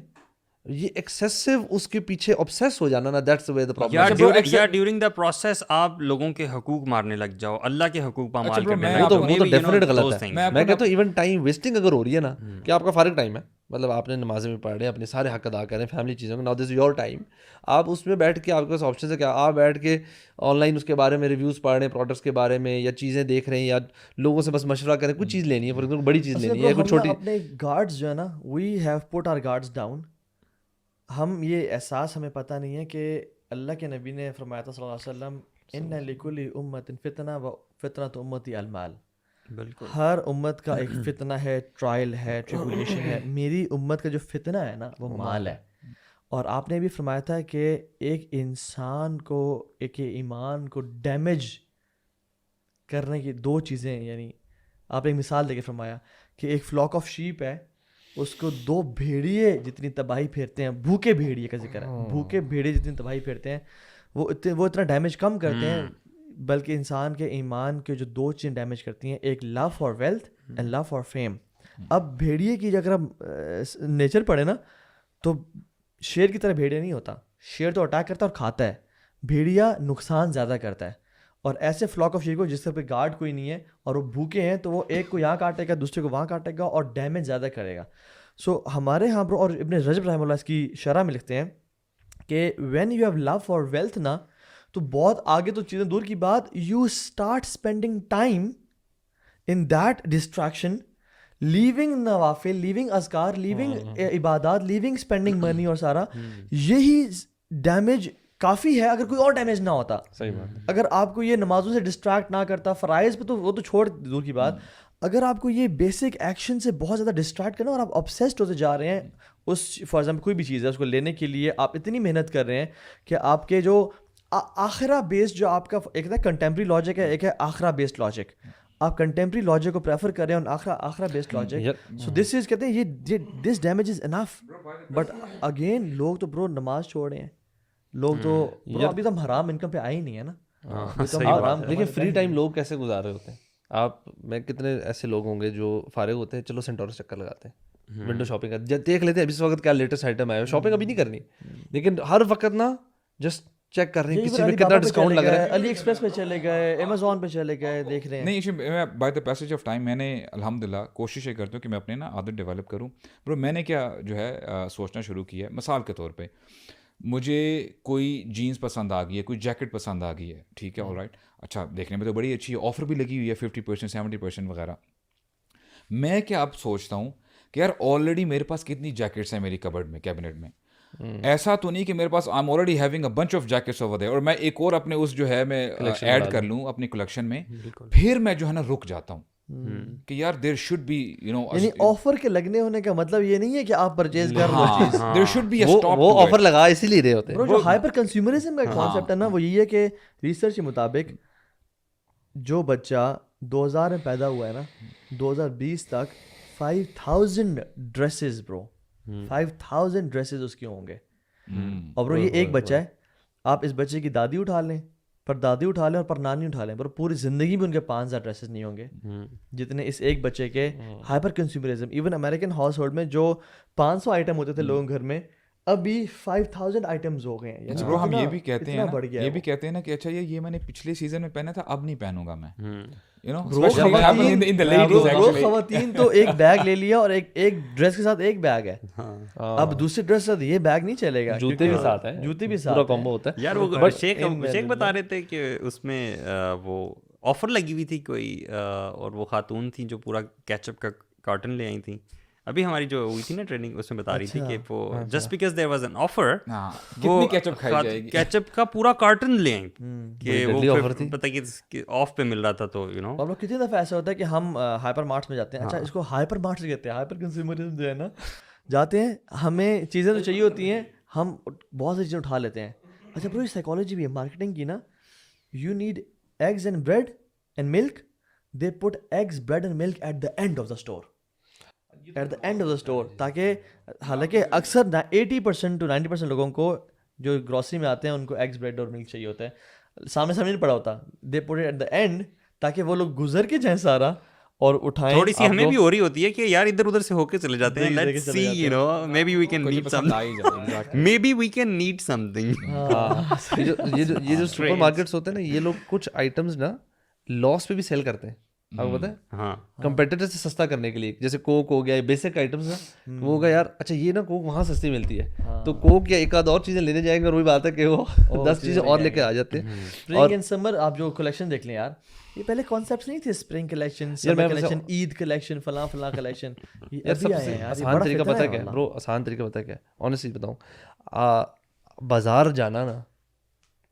یہ ایکسیسو اس کے پیچھے obsess ہو جانا نا, دیٹس وے دی پرابلم. یا ڈیورنگ دا پروسیس آپ لوگوں کے حقوق مارنے لگ جاؤ, اللہ کے حقوق پامال کرنے لگ جاؤ, وہ تو ڈیفینیٹ غلط ہے. میں کہتا ہوں ایون ٹائم ویسٹنگ اگر ہو رہی ہے نا, کہ آپ کا فارغ ٹائم ہے, مطلب آپ نے نمازیں بھی پڑھ رہے ہیں, اپنے سارے حق ادا کر رہے ہیں, فیملی چیزوں میں, now this is your time, آپ اس میں بیٹھ کے, آپ کے پاس آپشن ہے کیا, آپ بیٹھ کے آن لائن اس کے بارے میں ریویوز پڑھ رہے ہیں, پروڈکٹس کے بارے میں, یا چیزیں دیکھ رہے ہیں, یا لوگوں سے بس مشورہ کریں, کچھ چیز لینی ہے, فار ایگزامپل بڑی چیز لینی ہے, کوئی چھوٹی. اپنے گارڈز جو ہے نا, we have put our guards down. ہم یہ احساس ہمیں پتہ نہیں ہے کہ اللہ کے نبی نے فرمایا تھا صلی اللہ علیہ وسلم, ان لکل امت فتنہ و فتنۃ امتی المال. بالکل, ہر امت کا ایک فتنہ ہے, ٹرائل ہے, ٹریبولیشن ہے. میری امت کا جو فتنہ ہے نا وہ مال ہے. اور آپ نے بھی فرمایا تھا کہ ایک انسان کو, ایک ایمان کو ڈیمیج کرنے کی دو چیزیں, یعنی آپ نے ایک مثال دے کے فرمایا کہ ایک فلاک آف شیپ ہے, اس کو دو بھیڑیے جتنی تباہی پھیرتے ہیں, بھوکے بھیڑیے کا ذکر ہے, بھوکے بھیڑیے جتنی تباہی پھیرتے ہیں, وہ اتنا ڈیمیج کم کرتے ہیں, بلکہ انسان کے ایمان کے جو دو چیزیں ڈیمیج کرتی ہیں, ایک love for wealth and love for fame. اب بھیڑیے کی اگر آپ نیچر پڑھے نا, تو شیر کی طرح بھیڑیا نہیں ہوتا. شیر تو اٹیک کرتا ہے اور کھاتا ہے, بھیڑیا نقصان زیادہ کرتا ہے. اور ایسے فلاک آف شیپ کو جس پہ گارڈ کوئی نہیں ہے اور وہ بھوکے ہیں, تو وہ ایک کو یہاں کاٹے گا, دوسرے کو وہاں کاٹے گا, اور ڈیمیج زیادہ کرے گا. سو ہمارے یہاں پر, اور ابن رجب رحمہ اللہ اس کی شرح میں لکھتے ہیں کہ when you have love for wealth نا, تو بہت آگے تو چیزیں دور کی بات, you start spending time in that distraction, leaving نوافل, لیونگ اذکار, لیونگ عبادات, لیونگ اسپینڈنگ منی, اور سارا یہی ڈیمیج کافی ہے. اگر کوئی اور ڈیمیج نہ ہوتا, صحیح بات, اگر آپ کو یہ نمازوں سے ڈسٹریکٹ نہ کرتا, فرائض پہ تو وہ تو چھوڑ دور کی بات, اگر آپ کو یہ بیسک ایکشن سے بہت زیادہ ڈسٹریکٹ کرنا اور آپ obsessed ہوتے جا رہے ہیں اس, فار ایگزامپل کوئی بھی چیز ہے اس کو لینے کے لیے آپ اتنی محنت کر رہے ہیں کہ آپ کے جو آخرہ بیسڈ جو آپ کا ایک ہے کنٹمپری لاجک ہے, ایک ہے آخرہ بیسڈ لاجک, آپ کنٹمپری لاجک کو پریفر کر رہے ہیں اور آخرہ بیسڈ لاجک. سو دس از کہتے ہیں یہ دس damage is enough. But again لوگ تو برو نماز چھوڑ رہے ہیں, لوگ تو ابھی تو ہم حرام انکم پہ آئے ہی نہیں ہے نا. لیکن فری ٹائم لوگ کیسے گزار رہے ہوتے ہیں؟ آپ میں کتنے ایسے لوگ ہوں گے جو فارغ ہوتے ہیں, چلو سینٹورس چکر لگاتے ہیں, ونڈو شاپنگ کا دیکھ لیتے ہیں اب اس وقت کیا لیٹسٹ آئٹم آیا ہے, شاپنگ ابھی نہیں کرنی, لیکن ہر وقت نا جسٹ چیک کر رہے ہیں کسی میں کتنا ڈسکاؤنٹ لگ رہا ہے. علی ایکسپریس پہ چلے گئے, امیزون پہ چلے گئے, دیکھ رہے ہیں. نہیں میں by the passage of time میں نے الحمدللہ کوشش یہ کرتا ہوں کہ میں اپنے نا عادت ڈیولپ کروں. برو میں نے کیا جو ہے سوچنا شروع کیا ہے, مثال کے طور پہ مجھے کوئی جینس پسند آ گئی ہے, کوئی جیکٹ پسند آ گئی ہے, ٹھیک ہے, آل رائٹ, اچھا دیکھنے میں تو بڑی اچھی ہے, آفر بھی لگی ہوئی ہے 50% 70% وغیرہ. میں کیا اب سوچتا ہوں کہ یار آلریڈی میرے پاس کتنی جیکٹس ہیں میری کبرڈ میں, کیبنٹ میں, ایسا تو نہیں کہ میرے پاس I am already having a bunch of jackets over there, اور میں ایک اور اپنے اس جو ہے میں ایڈ کر لوں اپنی کلیکشن میں. پھر میں جو ہے نا رک جاتا ہوں کہ یار there should be you know, یعنی آفر کے لگنے ہونے کا مطلب یہ نہیں ہے کہ آپ پرچیز کر لو چیز, there should be a stop. وہ آفر لگا اسی لیے رہے ہوتے ہیں. جو ہائپر کنزیومرزم کا کانسیپٹ ہے نا, وہ یہی ہے کہ ریسرچ کے مطابق جو بچہ 2000 میں پیدا ہوا ہے نا, 2020 تک 5000 ڈریسز برو, 5000 ڈریسز اس کے ہوں گے. اور برو یہ ایک بچہ ہے, آپ اس بچے کی دادی اٹھا لیں, پر دادی اٹھا لیں اور پر نانی اٹھا لیں, پر پوری زندگی میں ان کے 5000 ڈریسز نہیں ہوں گے جتنے اس ایک بچے کے. Hyper consumerism, even American house hold میں جو 500 آئٹم ہوتے تھے لوگوں کے گھر میں, ابھی 5000 آئٹمز ہو گئے ہیں. برو ہم یہ بھی کہتے ہیں نا, یہ بھی کہتے ہیں نا کہ اچھا یہ میں نے پچھلے سیزن میں پہنا تھا, اب نہیں پہنوں گا میں, یو نو. خواتین تو ایک بیگ لے لیا اور ایک ڈریس کے ساتھ ایک بیگ ہے, اب دوسری ڈریس کے ساتھ یہ بیگ نہیں چلے گا, جوتے بھی ساتھ ہیں, جوتے بھی پورا کمبو ہوتا ہے. یار وہ شیخ بتا رہے تھے کہ اس میں وہ آفر لگی ہوئی تھی کوئی, اور وہ خاتون تھیں جو پورا کیچپ کا کارٹن لے آئی تھیں. ابھی ہماری جو ہوئی تھی نا ٹریننگ, اس میں بتا رہی تھی کہ وہ just because there was an offer, وہ کیچپ کا پورا کارٹن لے آئیں کہ وہ پتہ کہ آف پہ مل رہا تھا, تو یو نو. اور کتنی دفعہ ایسا ہوتا ہے کہ ہم ہائپر مارٹس میں جاتے ہیں, اچھا اس کو ہائپر مارٹس کہتے ہیں, ہائپر کنزیومرزم جو ہے نا, جاتے ہیں, ہمیں چیزیں تو چاہیے ہوتی ہیں, ہم بہت سی چیزیں اٹھا لیتے ہیں. اچھا برو یہ سائیکالوجی بھی ہے مارکیٹنگ کی نا, you need eggs and bread and milk, they put eggs bread and milk at the end of the store, at the end of the store, تاکہ حالانکہ اکثر 80% to 90% لوگوں کو جو گروسری میں آتے ہیں ان کو ایگز بریڈ اور ملک چاہیے ہوتا ہے, سامنے نہیں پڑا ہوتا, they put it at the end تاکہ وہ لوگ گزر کے جائیں سارا اور اٹھائیں. تھوڑی سی ہمیں بھی ہو رہی ہوتی ہے کہ یار ادھر ادھر سے ہو کے چلے جاتے ہیں, let's see you know maybe we can need some maybe we can need something. یہ جو سپر مارکیٹس ہوتے ہیں نا, یہ لوگ کچھ آئٹمس نا لاس پہ بھی سیل کرتے ہیں, آپ کو پتہ ہے, ہاں کمپیٹیٹر سے سستا کرنے کے لیے. جیسے کوک ہو گیا, بیسک آئٹمس نا, وہ ہوگا یار اچھا یہ نا کوک وہاں سستی ملتی ہے, تو کوک یا ایک آدھ اور چیزیں لینے جائیں گے, اور وہی بات ہے کہ وہ 10 چیزیں اور لے کے آ جاتے ہیں. اسپرنگ اینڈ سمر آپ جو کلیکشن دیکھ لیں یار, یہ پہلے کانسیپٹس نہیں تھے, اسپرنگ کلیکشن, سمر کلیکشن, عید کلیکشن, فلاں کلیکشن. یار سب سے آسان طریقہ پتہ کیا ہے برو, آسان طریقہ پتہ کیا ہے, آنیسٹلی بتاؤں, بازار جانا نا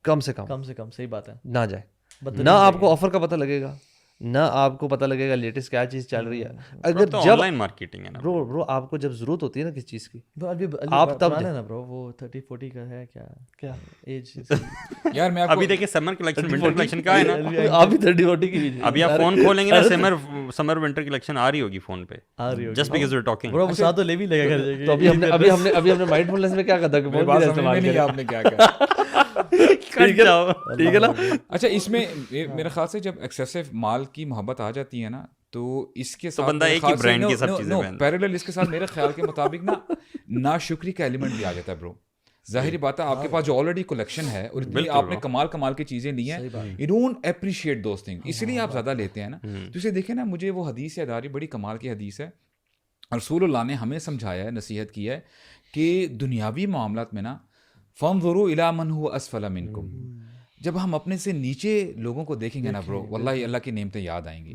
کم سے کم صحیح بات ہے, نہ جائے, نہ آپ کو آفر کا پتہ لگے گا, نہ آپ کو پتہ لگے گا لیٹسٹ کیا چیز چل رہی ہے. اگر جب آن لائن مارکیٹنگ ہے نا برو آپ کو جب ضرورت ہوتی ہے نا کسی چیز کی, آپ تب نا برو وہ 30-40 کا ہے کیا ایج یار. میں ابھی دیکھیں سمر کلیکشن ونٹر کلیکشن کا ہے نا, آپ بھی 30-40 کی. ابھی آپ فون کھولیں گے نا, سمر ونٹر کلیکشن آ رہی ہوگی فون پہ, just because we are talking. Bro وہ ساتھ تو لے بھی لگا کر. تو ابھی ہم نے مائنڈ فلنس میں کیا کہا تھا کہ بہت استعمال کیا آپ نے کیا کہا, ٹھیک ہے نا. اچھا اس میں میرے خیال سے جب ایکسیسو مال کی محبت آ جاتی ہے نا, تو اس کے ساتھ بندہ ایک ہی برانڈ کی سب چیزیں پہنتا ہے. پیرالل اس کے ساتھ میرے خیال کے مطابق نا ناشکری کا ایلیمنٹ بھی آ جاتا ہے برو. ظاہری بات ہے آپ کے پاس جو آلریڈی کلیکشن ہے اور اتنی آپ نے کمال کی چیزیں لی ہیں, you don't appreciate those thing, اس لیے آپ زیادہ لیتے ہیں نا. تو اسے دیکھیں نا, مجھے وہ حدیث یاد آ رہی, بڑی کمال کی حدیث ہے. رسول اللہ نے ہمیں سمجھایا ہے, نصیحت کی ہے کہ دنیاوی معاملات میں نا فانظروا الی من هو اسفل منکم, جب ہم اپنے سے نیچے لوگوں کو دیکھیں گے نا برو, واللہ اللہ کی نعمتیں یاد آئیں گی.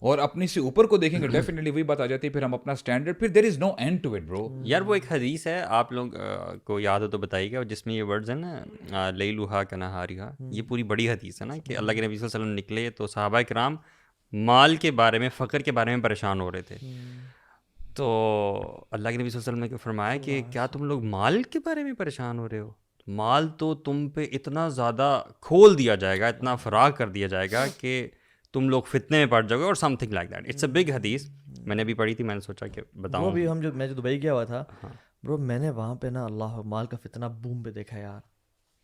اور اپنے سے اوپر کو دیکھیں گے, ڈیفینیٹلی وہی بات آ جاتی ہے, پھر ہم اپنا اسٹینڈرڈ, پھر دیر از نو اینڈ ٹو اٹ برو. یار وہ ایک حدیث ہے, آپ لوگ کو یاد ہو تو بتائیے گا, جس میں یہ ورڈز ہیں نا لیلوہا کنہاریہا, یہ پوری بڑی حدیث ہے نا کہ اللہ کے نبی صلی اللہ علیہ وسلم نکلے تو صحابہ کرام مال کے بارے میں, فقر کے بارے میں پریشان ہو رہے تھے. تو اللہ کے نبی صلی اللہ علیہ وسلم نے فرمایا کہ کیا تم لوگ مال کے بارے میں پریشان ہو رہے ہو, مال تو تم پہ اتنا زیادہ کھول دیا جائے گا, اتنا فراغ کر دیا جائے گا کہ تم لوگ فتنے میں پڑ جاؤ گے, اور something like that. It's a big حدیث, میں نے ابھی پڑھی تھی, میں نے سوچا کہ بتاؤں. ابھی میں جو دبئی گیا ہوا تھا برو, میں نے وہاں پہ نا اللہ مال کا فتنہ بوم پہ دیکھا یار.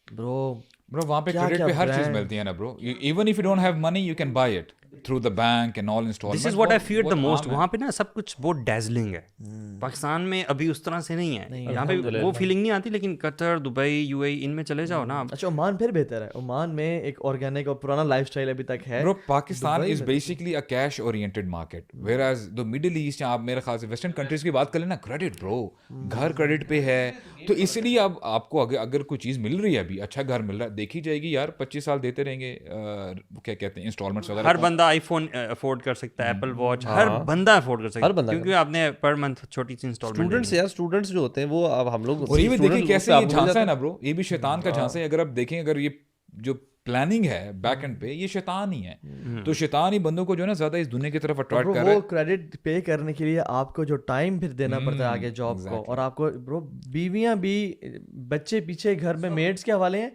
Bro, وہاں پہ کریڈٹ پہ ہر چیز ملتی ہے نا bro. Even if you don't have money, you can buy it through the bank and all installments. This is what I feared the most. وہاں پہ نا سب کچھ بہت ڈیزلنگ ہے. پاکستان میں ابھی اس طرح سے نہیں ہے, یہاں پہ وہ فیلنگ نہیں آتی, لیکن قطر, دبئی, یو اے ان میں چلے جاؤ نا. اچھا عمان پھر بہتر ہے, عمان میں ایک آرگینک اور پرانا لائف اسٹائل ابھی تک ہے. Bro, Pakistan is basically a cash oriented market, whereas the Middle East آپ میرے خیال سے ویسٹرن کنٹریز کی بات کر لیں نا, کریڈٹ bro, گھر کریڈٹ پہ ہے, تو اس لیے اب آپ کو اگر کوئی چیز مل رہی ہے ابھی, اچھا گھر مل رہا ہے, دیکھی جائے گی یار 25 سال دیتے رہیں گے, کیا کہتے ہیں انسٹالمنٹس وغیرہ. ہر بندہ آئی فون افورڈ کر سکتا ہے, ایپل واچ ہر بندہ افورڈ کر سکتا ہے, کیونکہ آپ نے پر منتھ چھوٹی سی انسٹالمنٹ. اسٹوڈنٹس جو ہوتے ہیں وہ اب ہم لوگ, اور یہ بھی دیکھیں کیسے یہ جھانسا ہے نا برو, یہ بھی شیطان کا جھانسا ہے. اگر آپ دیکھیں, اگر یہ جو پلاننگ ہے بیک اینڈ پہ, یہ شیطان ہی ہے. تو شیطان ہی بندوں کو جو ہے نا زیادہ اس دنیا کی طرف اٹریکٹ کر رہا ہے. وہ کریڈٹ پے کرنے کے لیے آپ کو جو ٹائم پھر دینا پڑتا ہے آگے جاب کو, اور آپ کو برو بیویاں بھی, بچے پیچھے گھر میں میڈس کے حوالے ہیں,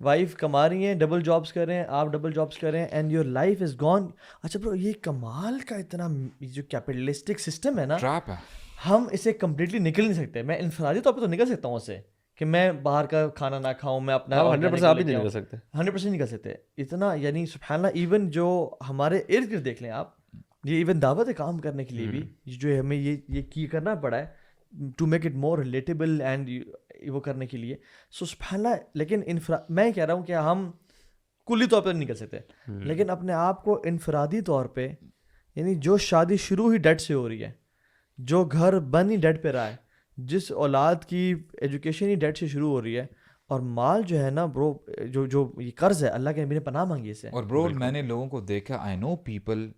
وائف کما رہی ہیں, ڈبل جابس کر رہے ہیں, آپ ڈبل جابس کر رہے ہیں, and your life is gone. اچھا برو, یہ کمال کا اتنا جو کیپٹلسٹک سسٹم ہے نا, ٹریپ ہے, ہم اسے کمپلیٹلی نکل نہیں سکتے. میں انفرادی طور پہ تو نکل سکتا ہوں اس سے, کہ میں باہر کا کھانا نہ کھاؤں, میں اپنا 100% آپ ہی نہیں نکل سکتے, 100% نکل سکتے اتنا. یعنی سبحان اللہ, ایون جو ہمارے ارد گرد دیکھ لیں آپ, یہ ایون دعوت کام کرنے کے لیے بھی جو ہمیں یہ کرنا پڑا ہے to make it more reliable and وہ کرنے کے لیے. سو سبحان اللہ. لیکن میں کہہ رہا ہوں کہ ہم کلی طور پہ نہیں نکل سکتے, لیکن اپنے آپ کو انفرادی طور پہ, یعنی جو شادی شروع ہی ڈیٹ سے ہو رہی ہے, جو گھر بن ہی ڈیٹ پہ رہا ہے, جس اولاد کی ایجوکیشن ہی ڈیٹ سے شروع ہو رہی ہے, اور مال جو ہے نا برو, جو یہ قرض ہے, اللہ کے نبی نے پناہ مانگی اسے. اور برو میں نے لوگوں کو دیکھا, آئی نو پیپل,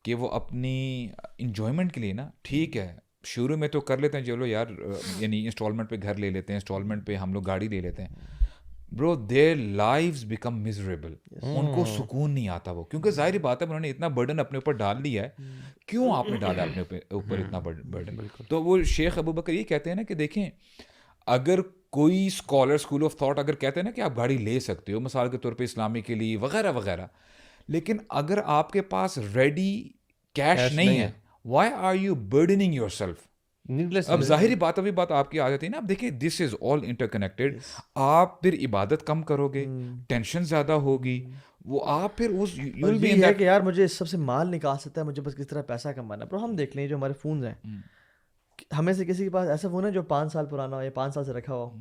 کہ وہ اپنی انجوائمنٹ کے لیے نا, ٹھیک ہے شروع میں تو کر لیتے ہیں چلو یار, یعنی انسٹالمنٹ پہ گھر لے لیتے ہیں, انسٹالمنٹ پہ ہم لوگ گاڑی لے لیتے ہیں. برو دیئر لائفز بیکم مزریبل, ان کو سکون نہیں آتا وہ, کیونکہ ظاہری بات ہے انہوں نے اتنا برڈن اپنے اوپر ڈال لیا ہے. کیوں آپ نے ڈالا اپنے اوپر اتنا برڈن؟ تو وہ شیخ ابو بکر یہ کہتے ہیں نا کہ دیکھیں, اگر کوئی اسکالر, اسکول آف تھاٹ اگر کہتے ہیں نا کہ آپ گاڑی لے سکتے ہو مثال کے طور پہ اسلامی کے لیے وغیرہ وغیرہ, لیکن اگر آپ کے پاس ریڈی کیش نہیں ہے, why are you burdening yourself? اب ظاہری بات, ابھی بات آپ کی آ جاتی ہے نا. اب دیکھیں دس از آل انٹر کنیکٹڈ. آپ پھر عبادت کم کرو گے, ٹینشن زیادہ ہوگی, وہ آپ پھر اس یہ ہے کہ یار مجھے اس سب سے مال نکال سکتا ہے, مجھے بس کس طرح پیسہ کمانا ہے. ہم دیکھ لیں جو ہمارے فونز ہیں, ہمیں سے کسی کے پاس ایسا فون ہے جو 5 سال پرانا ہو یا 5 سال سے رکھا ہوا ہو.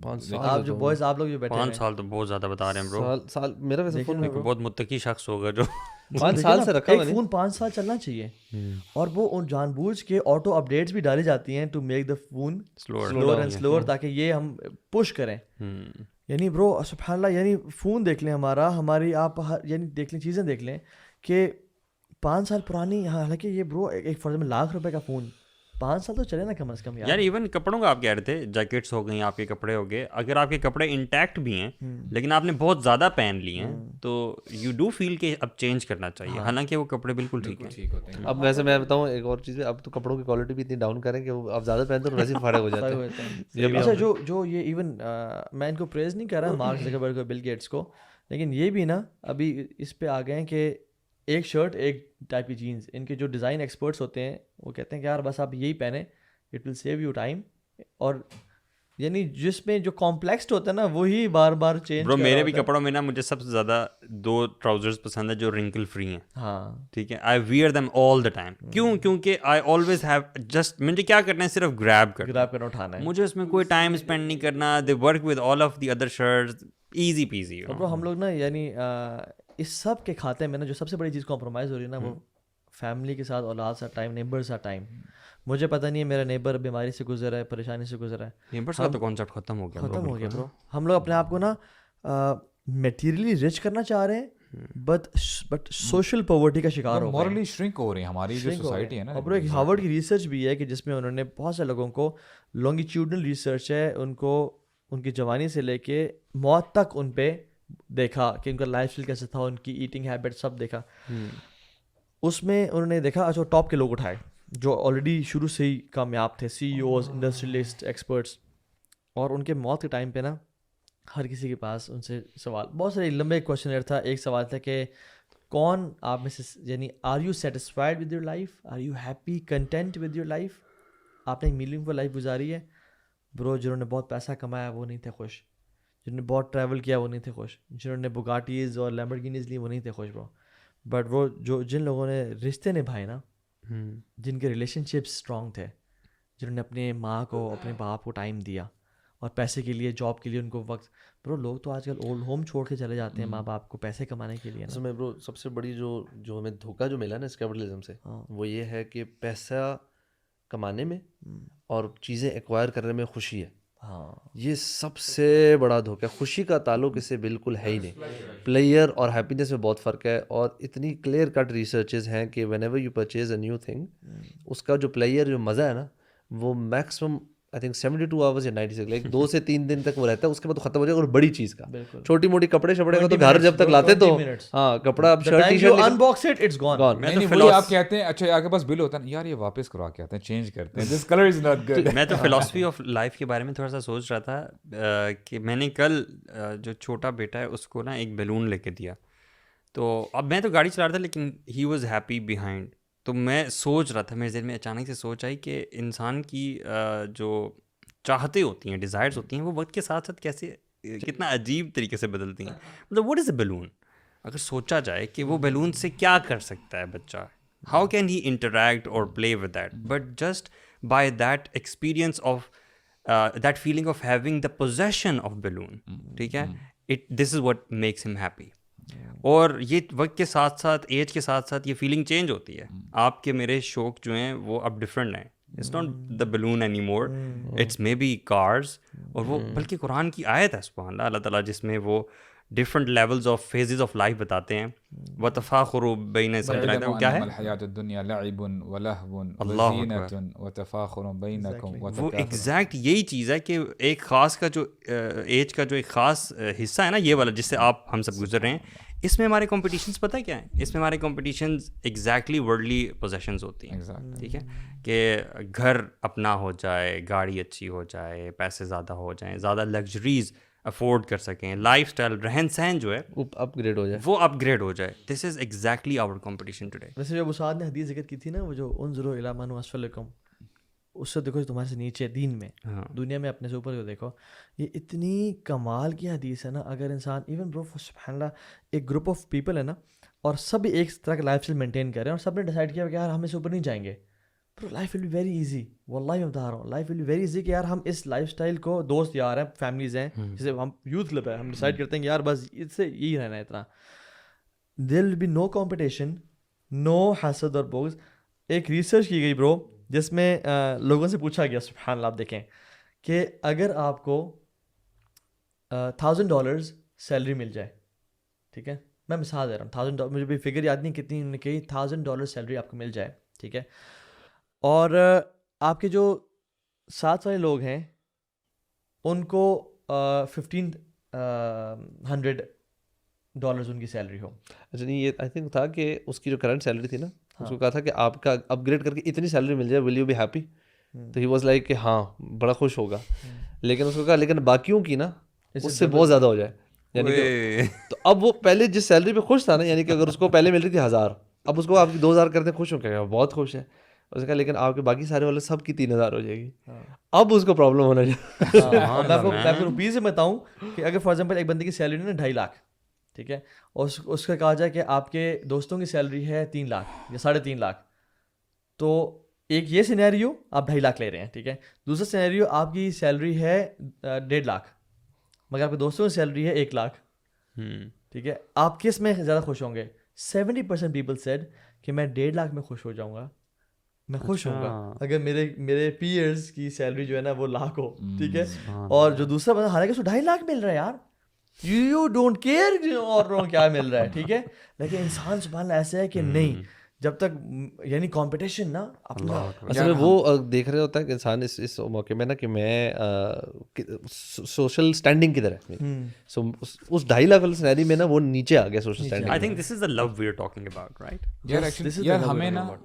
5 سال آپ جو بوائز آپ لوگ جو بیٹھے 5 سال تو بہت زیادہ بتا رہے ہیں برو. سال میرا ویسے فون بہت متقی شخص ہوگا جو 5 سال سے رکھا ہوا. ایک فون 5 سال چلنا چاہیے, اور وہ جان بوجھ کے آٹو اپڈیٹس بھی ڈالی جاتی ہیں to make the phone slower and slower, تاکہ یہ ہم پش کریں. یعنی برو سبحان اللہ, یعنی فون دیکھ لیں ہمارا, ہماری آپ یعنی دیکھ لیں, چیزیں دیکھ لیں کہ 5 سال پرانی, حالانکہ یہ برو ایک فار ایگزامپل ₹1,00,000 کا فون 5 سال تو چلے نا کم از کم یار. ایون کپڑوں کا آپ کہہ رہے تھے, جیکٹس ہو گئی, آپ کے کپڑے ہو گئے, اگر آپ کے کپڑے انٹیکٹ بھی ہیں لیکن آپ نے بہت زیادہ پہن لیے ہیں, تو یو ڈو فیل کہ اب چینج کرنا چاہیے, حالانکہ وہ کپڑے بالکل ٹھیک ہیں. اب ویسے میں بتاؤں ایک اور چیز ہے, اب تو کپڑوں کی کوالٹی بھی اتنی ڈاؤن کریں کہ وہ اب زیادہ پہنتے تو ویسے ہی فارغ ہو جاتے ہیں. اچھا جو یہ ایون میں ان کو پریز نہیں کر رہا مارک زکربرگ کو, بل گیٹس کو, لیکن یہ بھی نا ابھی اس پہ آ گئے ہیں کہ ایک شرٹ ایک ٹائپ کی جینس. ان کے جو ڈیزائن ایکسپرٹس ہوتے ہیں وہ کہتے ہیں کہ یار بس آپ یہی پہنیں, it will save you time. اور یعنی جس میں جو کمپلیکسڈ ہوتا ہے نا وہی بار بار چینج. برو میرے بھی کپڑوں میں نا مجھے سب سے زیادہ 2 ٹراؤزرز پسند ہے جو رنکل فری ہیں. ہاں ٹھیک ہے, I wear them all the time. کیوں؟ کیونکہ آئی آلویز ہیو جسٹ, مجھے کیا کرنا ہے, صرف گریب کرنا اٹھانا ہے, مجھے اس میں کوئی ٹائم اسپینڈ نہیں کرنا. They work with all of the other shirts, easy peasy. برو ہم لوگ نا یعنی اس سب کے کھاتے میں نا جو سب سے بڑی چیز کمپرومائز ہو رہی ہے نا, وہ فیملی کے ساتھ, اولاد سا ٹائم, نیبر سا ٹائم. مجھے پتہ نہیں ہے میرا نیبر بیماری سے گزرا ہے, پریشانی سے گزرا ہے, نیبر کا تو کانسیپٹ ختم ہو گیا برو. ہم لوگ اپنے آپ کو نا میٹیریلی رچ کرنا چاہ رہے ہیں, بٹ سوشل پاورٹی کا شکار ہو گئے, مورلی شرنک ہو رہی ہے ہماری جو سوسائٹی ہے نا. اور ایک ہارورڈ کی ریسرچ بھی ہے کہ جس میں انہوں نے بہت سے لوگوں کو, لانگیٹیوڈنل ریسرچ ہے, ان کو ان کی جوانی سے لے کے موت تک ان پہ دیکھا کہ ان کا لائف اسٹائل کیسا تھا, ان کی ایٹنگ ہیبٹ سب دیکھا. اس میں انہوں نے دیکھا اچھا ٹاپ کے لوگ اٹھائے جو آلریڈی شروع سے ہی کامیاب تھے, سی ای اوز, انڈسٹریلسٹ, ایکسپرٹس, اور ان کے موت کے ٹائم پہ نا ہر کسی کے پاس ان سے سوال, بہت سارے لمبے کویشچنر تھا. ایک سوال تھا کہ کون آپ میں سے, یعنی are you satisfied with your life, are you happy, content with your life, آپ نے ایک میننگ فل لائف گزاری ہے. برو جنہوں نے بہت پیسہ کمایا وہ نہیں تھے خوش, جنہوں نے بہت ٹریول کیا وہ نہیں تھے خوش, جنہوں نے بگاٹیز اور لیمبورگینیز لی وہ نہیں تھے خوش برو. بٹ وہ جن لوگوں نے رشتے نبھائے نا, جن کے ریلیشن شپس اسٹرانگ تھے, جنہوں نے اپنے ماں کو اپنے باپ کو ٹائم دیا اور پیسے کے لیے جاب کے لیے ان کو وقت, برو لوگ تو آج کل اولڈ ہوم چھوڑ کے چلے جاتے ہیں ماں باپ کو پیسے کمانے کے لیے. اصل میں برو سب سے بڑی جو ہمیں دھوکہ جو ملا نا اس کیپٹلزم سے, وہ یہ ہے کہ پیسہ کمانے میں اور چیزیں ایکوائر کرنے میں خوشی ہے. ہاں یہ سب سے بڑا دھوکہ ہے. خوشی کا تعلق اس سے بالکل ہے ہی نہیں. پلیئر اور ہیپینس میں بہت فرق ہے, اور اتنی کلیئر کٹ ریسرچز ہیں کہ whenever you purchase a new thing, اس کا جو پلیئر جو مزہ ہے نا وہ میکسیمم آئی تھنک 72 آورس یا 96 لائک 2 سے 3 دن تک وہ رہتا ہے, اس کے بعد تو ختم ہو جائے گا. اور بڑی چیز کا چھوٹی موٹی کپڑے شپڑے کا تو گھر جب تک لاتے تو ہاں کپڑا اب shirt T shirt unbox it it's gone. وہی آپ کہتے ہیں اچھا آپ کے پاس بل ہوتا ہے نا یار یہ واپس کروا کے آتے ہیں چینج کرتے ہیں, دس کلر از ناٹ گڈ. میں تو فلاسفی آف لائف کے بارے میں تھوڑا سا سوچ رہا تھا کہ میں نے کل جو چھوٹا بیٹا ہے اس کو نا ایک بیلون لے کے دیا, تو اب میں تو گاڑی چلا رہا تھا لیکن ہی واز ہیپی بیہائنڈ. تو میں سوچ رہا تھا, میرے ذہن میں اچانک سے سوچ آئی کہ انسان کی جو چاہتے ہوتی ہیں, ڈیزائرز ہوتی ہیں, وہ وقت کے ساتھ ساتھ کیسے کتنا عجیب طریقے سے بدلتی ہیں. مطلب واٹ از اے بیلون, اگر سوچا جائے کہ وہ بیلون سے کیا کر سکتا ہے بچہ, ہاؤ کین ہی انٹریکٹ اور play with that, but just by that experience of that feeling of having the position of balloon, ٹھیک ہے, دس is what makes him happy. اور یہ وقت کے ساتھ ساتھ ایج کے ساتھ ساتھ یہ فیلنگ چینج ہوتی ہے. آپ کے میرے شوق جو ہیں وہ اب ڈفرینٹ ہیں. It's not the balloon anymore. It's maybe cars. اور وہ بلکہ قرآن کی آیت ہے سبحان اللہ, اللہ تعالیٰ جس میں وہ different levels of phases of life بتاتے ہیں. وتفاخر بین کیا ہے الحیات الدنیا لعب ولہو وزینۃ وتفاخر بینکم. وہ ایگزیکٹ یہی چیز ہے کہ ایک خاص کا جو ایج کا جو ایک خاص حصہ ہے نا یہ والا جس سے آپ ہم سب گزر رہے ہیں, اس میں ہمارے کمپٹیشنز پتہ کیا ہیں, اس میں ہمارے کمپٹیشنز ایگزیکٹلی ورلڈلی پوزیشنز ہوتی ہیں. ٹھیک ہے, کہ گھر اپنا ہو جائے, گاڑی اچھی ہو جائے, پیسے زیادہ ہو جائیں, زیادہ لگژریز افورڈ کر سکیں, لائف اسٹائل رہن سہن جو ہے اپ گریڈ ہو جائے, وہ اپ گریڈ ہو جائے. This is exactly our competition today. ویسے جو اسعاد نے حدیث ذکر کی تھی نا, وہ جو انظروا الی من هو اسفل منکم, اس سے دیکھو تمہارے سے نیچے دین میں, دنیا میں اپنے سے اوپر کو دیکھو. یہ اتنی کمال کی حدیث ہے نا. اگر انسان ایون برو سبحان اللہ ایک گروپ آف پیپل ہے نا, اور سب ایک طرح کا لائف اسٹائل مینٹین کر رہے ہیں, اور سب نے ڈیسائڈ کیا کہ یار ہم اس سے اوپر نہیں جائیں گے, bro life will be very easy. واللہ میں بتا رہا ہوں life will be very easy کہ یار ہم اس لائف اسٹائل کو, دوست یار ہیں, فیملیز ہیں, جیسے ہم یوتھ کلب ہے, ہم ڈیسائڈ کرتے ہیں کہ یار بس اس سے یہی رہنا ہے اتنا. دیر ول بی نو کمپٹیشن, نو حسد اور بغض. ایک ریسرچ کی گئی برو جس میں لوگوں سے پوچھا گیا, سبحان اللہ آپ دیکھیں, کہ اگر آپ کو $1000 سیلری مل جائے, ٹھیک ہے, میں مثال دے رہا ہوں, $1000, مجھے بھی فگر یاد نہیں کتنی انہوں نے کہی, $1000 سیلری آپ کو مل جائے, ٹھیک ہے, اور آپ کے جو ساتھ والے لوگ ہیں ان کو $1500 ان کی سیلری ہو. اچھا نہیں, یہ آئی تھنک تھا کہ اس کی جو کرنٹ سیلری تھی نا, اس کو کہا تھا کہ آپ کا اپ گریڈ کر کے اتنی سیلری مل جائے, ول یو بی ہیپی؟ تو ہی واز لائک کہ ہاں بڑا خوش ہوگا. لیکن اس کو کہا لیکن باقیوں کی نا اس سے بہت زیادہ ہو جائے, یعنی کہ تو اب وہ پہلے جس سیلری پہ خوش تھا نا, یعنی کہ اگر اس کو پہلے مل رہی تھی 1000, اب اس کو آپ کی 2000 کرتے خوش ہو کیا, بہت خوش ہے. اس نے کہا لیکن آپ کے باقی سارے والے سب کی 3000 ہو جائے گی. اب اس کو پرابلم ہونا چاہیے. میں آپ کو روپیز سے بتاؤں کہ اگر فار ایگزامپل ایک بندے کی سیلری نا 2.5 لاکھ, ٹھیک ہے, اور اس کا کہا جائے کہ آپ کے دوستوں کی سیلری ہے 3 لاکھ یا 3.5 لاکھ, تو ایک یہ سینیریو آپ 2.5 لاکھ لے رہے ہیں, ٹھیک ہے. دوسرا سینیریو آپ کی سیلری ہے 1.5 لاکھ مگر آپ کے دوستوں کی سیلری ہے 1 لاکھ, ٹھیک ہے. آپ کس میں زیادہ خوش ہوں گے؟ 70% پیپل سیڈ کہ میں 1.5 لاکھ میں خوش ہو جاؤں گا, میں خوش ہوں گا اگر میرے پیئرز کی سیلری جو ہے نا وہ لاکھ ہو, ٹھیک ہے. اور جو دوسرا بندہ, حالانکہ اس کو 2.5 لاکھ مل رہا ہے یار, یو ڈونٹ کیئر اور کیا مل رہا ہے, ٹھیک ہے. لیکن انسان سبحان اللہ ایسا ہے کہ نہیں, جب تک یعنی کمپٹیشن نا اپنا اصل میں وہ دیکھ رہے ہوتا ہے کہ انسان اس موقع میں نا کہ میں سوشل اسٹینڈنگ کدھر ہے, سو اس 2.5 لاکھ والے سینیری میں نا وہ نیچے آ گیا social standing. I think this is the love we are talking about, right? یار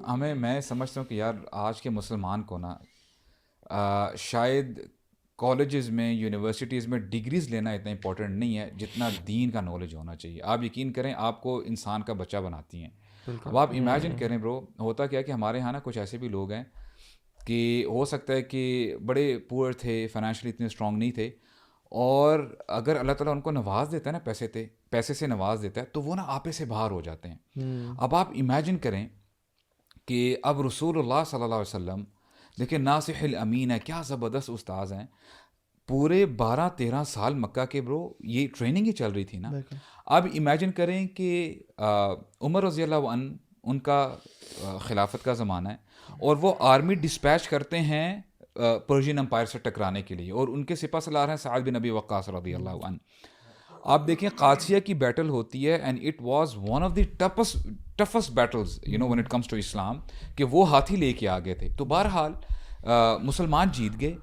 ہمیں میں سمجھتا ہوں کہ یار آج کے مسلمان کو نا شاید کالجز میں, یونیورسٹیز میں ڈگریز لینا اتنا امپورٹنٹ نہیں ہے جتنا دین کا نالج ہونا چاہیے. آپ یقین کریں آپ کو انسان کا بچہ بناتی ہیں. اب آپ امیجن کریں برو, ہوتا کیا کہ ہمارے یہاں نا کچھ ایسے بھی لوگ ہیں کہ ہو سکتا ہے کہ بڑے پور تھے, فائنینشلی اتنے اسٹرانگ نہیں تھے, اور اگر اللہ تعالیٰ ان کو نواز دیتا ہے نا پیسے سے نواز دیتا ہے تو وہ نا آپے سے باہر ہو جاتے ہیں. اب آپ امیجن کریں کہ اب رسول اللہ صلی اللہ علیہ وسلم دیکھیں ناصح الامین ہے, کیا زبردست استاذ ہیں, پورے 12-13 سال مکہ کے برو یہ ٹریننگ ہی چل رہی تھی نا. اب امیجن کریں کہ عمر رضی اللہ عنہ ان کا خلافت کا زمانہ ہے اور وہ آرمی ڈسپیچ کرتے ہیں پرشین امپائر سے ٹکرانے کے لیے, اور ان کے سپہ سالار ہیں سعد بن ابی وقاص رضی اللہ عنہ. آپ دیکھیں قادسیہ کی بیٹل ہوتی ہے and it was one of the toughest battles when it comes to Islam, کہ وہ ہاتھی لے کے آ گئے تھے. تو بہرحال مسلمان جیت گئے,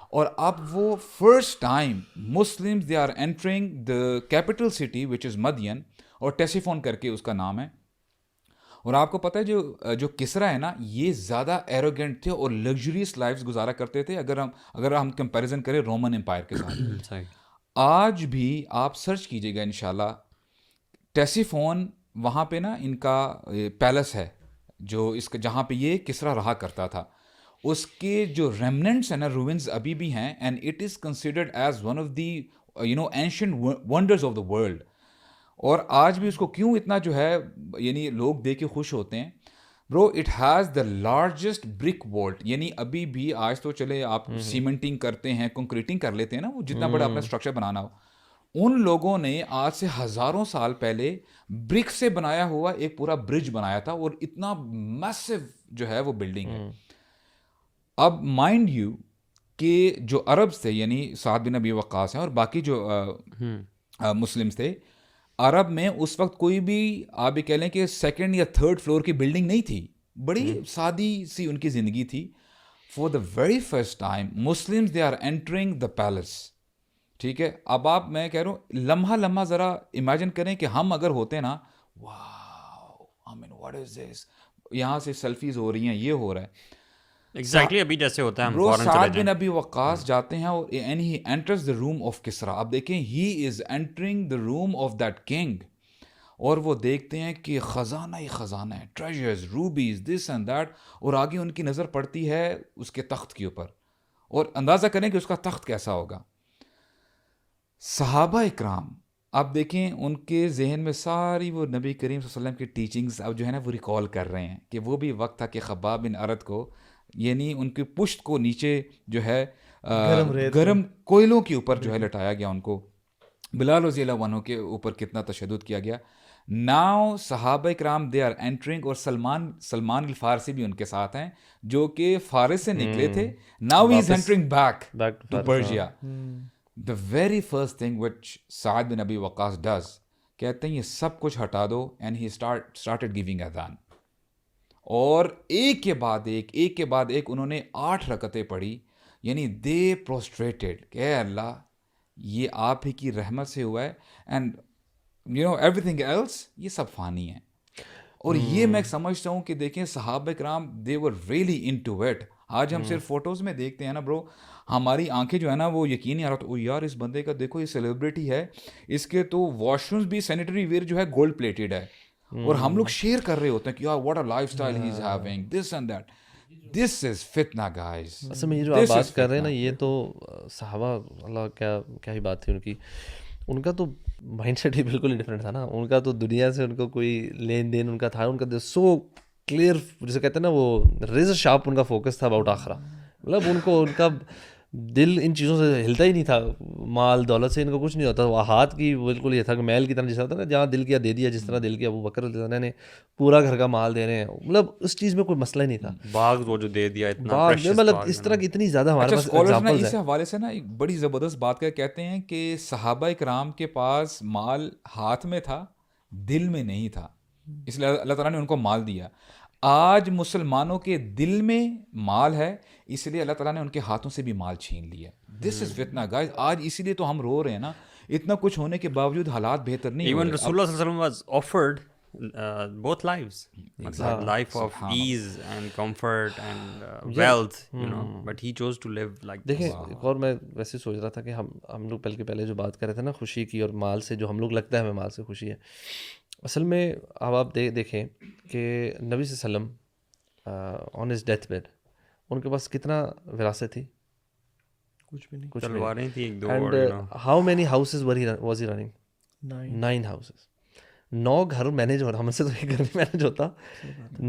اور اب وہ first time Muslims they are entering the capital city which is Madain, اور ٹیسیفون کر کے اس کا نام ہے. اور آپ کو پتہ ہے جو کسرا ہے نا, یہ زیادہ ایروگینٹ تھے اور لگژریس لائفز گزارا کرتے تھے اگر ہم کمپیریزن کریں رومن امپائر کے ساتھ. آج بھی آپ سرچ کیجیے گا انشاءاللہ, ٹیسیفون وہاں پہ نا ان کا پیلس ہے جو اس کا جہاں پہ یہ کسرا رہا کرتا تھا, اس کے جو ریمننٹس ہیں نا روئنز ابھی بھی ہیں, and it is considered as one of the ancient wonders of the world. اور آج بھی اس کو کیوں اتنا جو ہے یعنی لوگ دیکھ کے خوش ہوتے ہیں bro, it has the largest brick vault. یعنی ابھی بھی آج تو چلے آپ سیمنٹنگ کرتے ہیں, کنکریٹنگ کر لیتے ہیں نا, وہ جتنا بڑا اپنا اسٹرکچر بنانا ہو, ان لوگوں نے آج سے ہزاروں سال پہلے برک سے بنایا ہوا ایک پورا برج بنایا تھا, اور اتنا میسو جو ہے وہ بلڈنگ ہے. اب مائنڈ یو کہ جو عربز تھے یعنی سعد بن ابی وقاص ہیں اور باقی جو مسلمز تھے, عرب میں اس وقت کوئی بھی آپ یہ کہہ لیں کہ سیکنڈ یا تھرڈ فلور کی بلڈنگ نہیں تھی, بڑی سادی سی ان کی زندگی تھی. For the very first time Muslims they are entering the palace. ٹھیک ہے, اب آپ میں کہہ رہا ہوں لمحہ ذرا امیجن کریں کہ ہم اگر ہوتے نا, واو آئی مین واٹ از دس, یہاں سے سیلفیز ہو رہی ہیں, یہ ہو رہا ہے ایگزیکٹلی ابھی جیسے ہوتا ہے ہم برو. فوراً سعد چلے بن جائیں. ابی وقاص جاتے ہیں اور and he enters the room of Kisra. اب دیکھیں he is entering the room of that king, اور وہ دیکھتے ہیں کہ خزانہ ہی خزانہ ہے, treasures, rubies, this and that, اور آگے ان کی نظر پڑتی ہے اس کے تخت کے اوپر, اور اندازہ کریں کہ اس کا تخت کیسا ہوگا. صحابہ اکرام آپ دیکھیں ان کے ذہن میں ساری وہ نبی کریم صلی اللہ علیہ وسلم کی ٹیچنگز اب جو ہے نا وہ ریکال کر رہے ہیں کہ وہ بھی وقت تھا کہ خباب بن ارد کو یعنی ان کی پشت کو نیچے جو ہے گرم کوئلوں کے اوپر جو ہے لٹایا گیا, ان کو بلال رضی اللہ عنہ کے اوپر کتنا تشدد کیا گیا. ناؤ صحابہ کرام دے آر انٹرنگ, اور سلمان الفارسی بھی ان کے ساتھ ہیں جو کہ فارس سے نکلے تھے. Now he is entering back to Persia. The very first thing which Saad bin Abi Waqqas does, کہتے ہیں یہ سب کچھ ہٹا دو, اینڈ ہی اسٹارٹڈ گیونگ اذان, اور ایک کے بعد ایک انہوں نے 8 رکعتیں پڑھی. یعنی دے پروسٹریٹڈ کہ اے اللہ یہ آپ ہی کی رحمت سے ہوا ہے, اینڈ ایوری تھنگ ایلس یہ سب فانی ہے. اور یہ میں سمجھتا ہوں کہ دیکھیں صحابہ کرام دے ور ریئلی انٹو اٹ. آج ہم صرف فوٹوز میں دیکھتے ہیں نا برو, ہماری آنکھیں جو ہے نا وہ یقین نہیں آ رہا تو یار اس بندے کا دیکھو یہ سیلیبریٹی ہے, اس کے تو واش رومز بھی سینیٹری ویئر جو ہے گولڈ پلیٹڈ ہے, اور ہم لوگ شیئر کر رہے ہوتے ہیں کہ یار what a lifestyle he is having, this and that. This is فتنہ گائز. اصل میں یہ جو آپ بات کر رہے ہیں نا, یہ تو صحابہ اللہ کیا ہی بات تھی ان کی. ان کا تو مائنڈ سیٹ ہی بالکل ڈفرینٹ تھا نا. ان کا تو دنیا سے ان کو کوئی لین دین ان کا تھا, ان کا سو کلیئر, جسے کہتے ہیں نا وہ ریزر شارپ ان کا فوکس تھا اباؤٹ آخرہ. مطلب ان کا دل ان چیزوں سے ہلتا ہی نہیں تھا, مال دولت سے ان کو کچھ نہیں ہوتا. وہ ہاتھ کی بالکل یہ تھا کہ میل کی طرح جیسا ہوتا ہے نا, جہاں دل کیا دے دیا, جس طرح دل کیا ابو بکر رضی اللہ عنہ نے پورا گھر کا مال دے رہے ہیں. مطلب اس چیز میں کوئی مسئلہ ہی نہیں تھا. باغ وہ جو دے دیا اتنا مطلب اس طرح کی اتنی زیادہ ہمارے پاس ایگزامپلز ہیں. اس حوالے سے نا ایک بڑی زبردست بات کہتے ہیں کہ صحابہ کرام کے پاس مال ہاتھ میں تھا, دل میں نہیں تھا, اس لیے اللہ تعالیٰ نے ان کو مال دیا. آج مسلمانوں کے دل میں مال ہے, اس لیے اللہ تعالیٰ نے ان کے ہاتھوں سے بھی مال چھین لیا. دس از فتنہ گائز. آج اسی لیے تو ہم رو رہے ہیں نا, اتنا کچھ ہونے کے باوجود حالات بہتر نہیں. ایون رسول اللہ صلی اللہ علیہ وسلم was offered both lives, matlab life of ease and comfort and wealth, but he chose to live like this. دیکھیں ایک اور میں ویسے سوچ رہا تھا کہ ہم لوگ پہلے جو بات کر رہے تھے نا خوشی کی اور مال سے, جو ہم لوگ لگتا ہے ہمیں مال سے خوشی ہے, اصل میں اب آپ دیکھیں کہ نبی صلی اللہ علیہ وسلم on his death bad in کے پاس کتنا وراثت تھی, کچھ بھی نہیں. تلواریں تھی ایک دو. And how many houses was he running? 9 houses. 9 گھر مینیج ہو رہا. ہم سے تو ایک گھر نہیں مینیج ہوتا.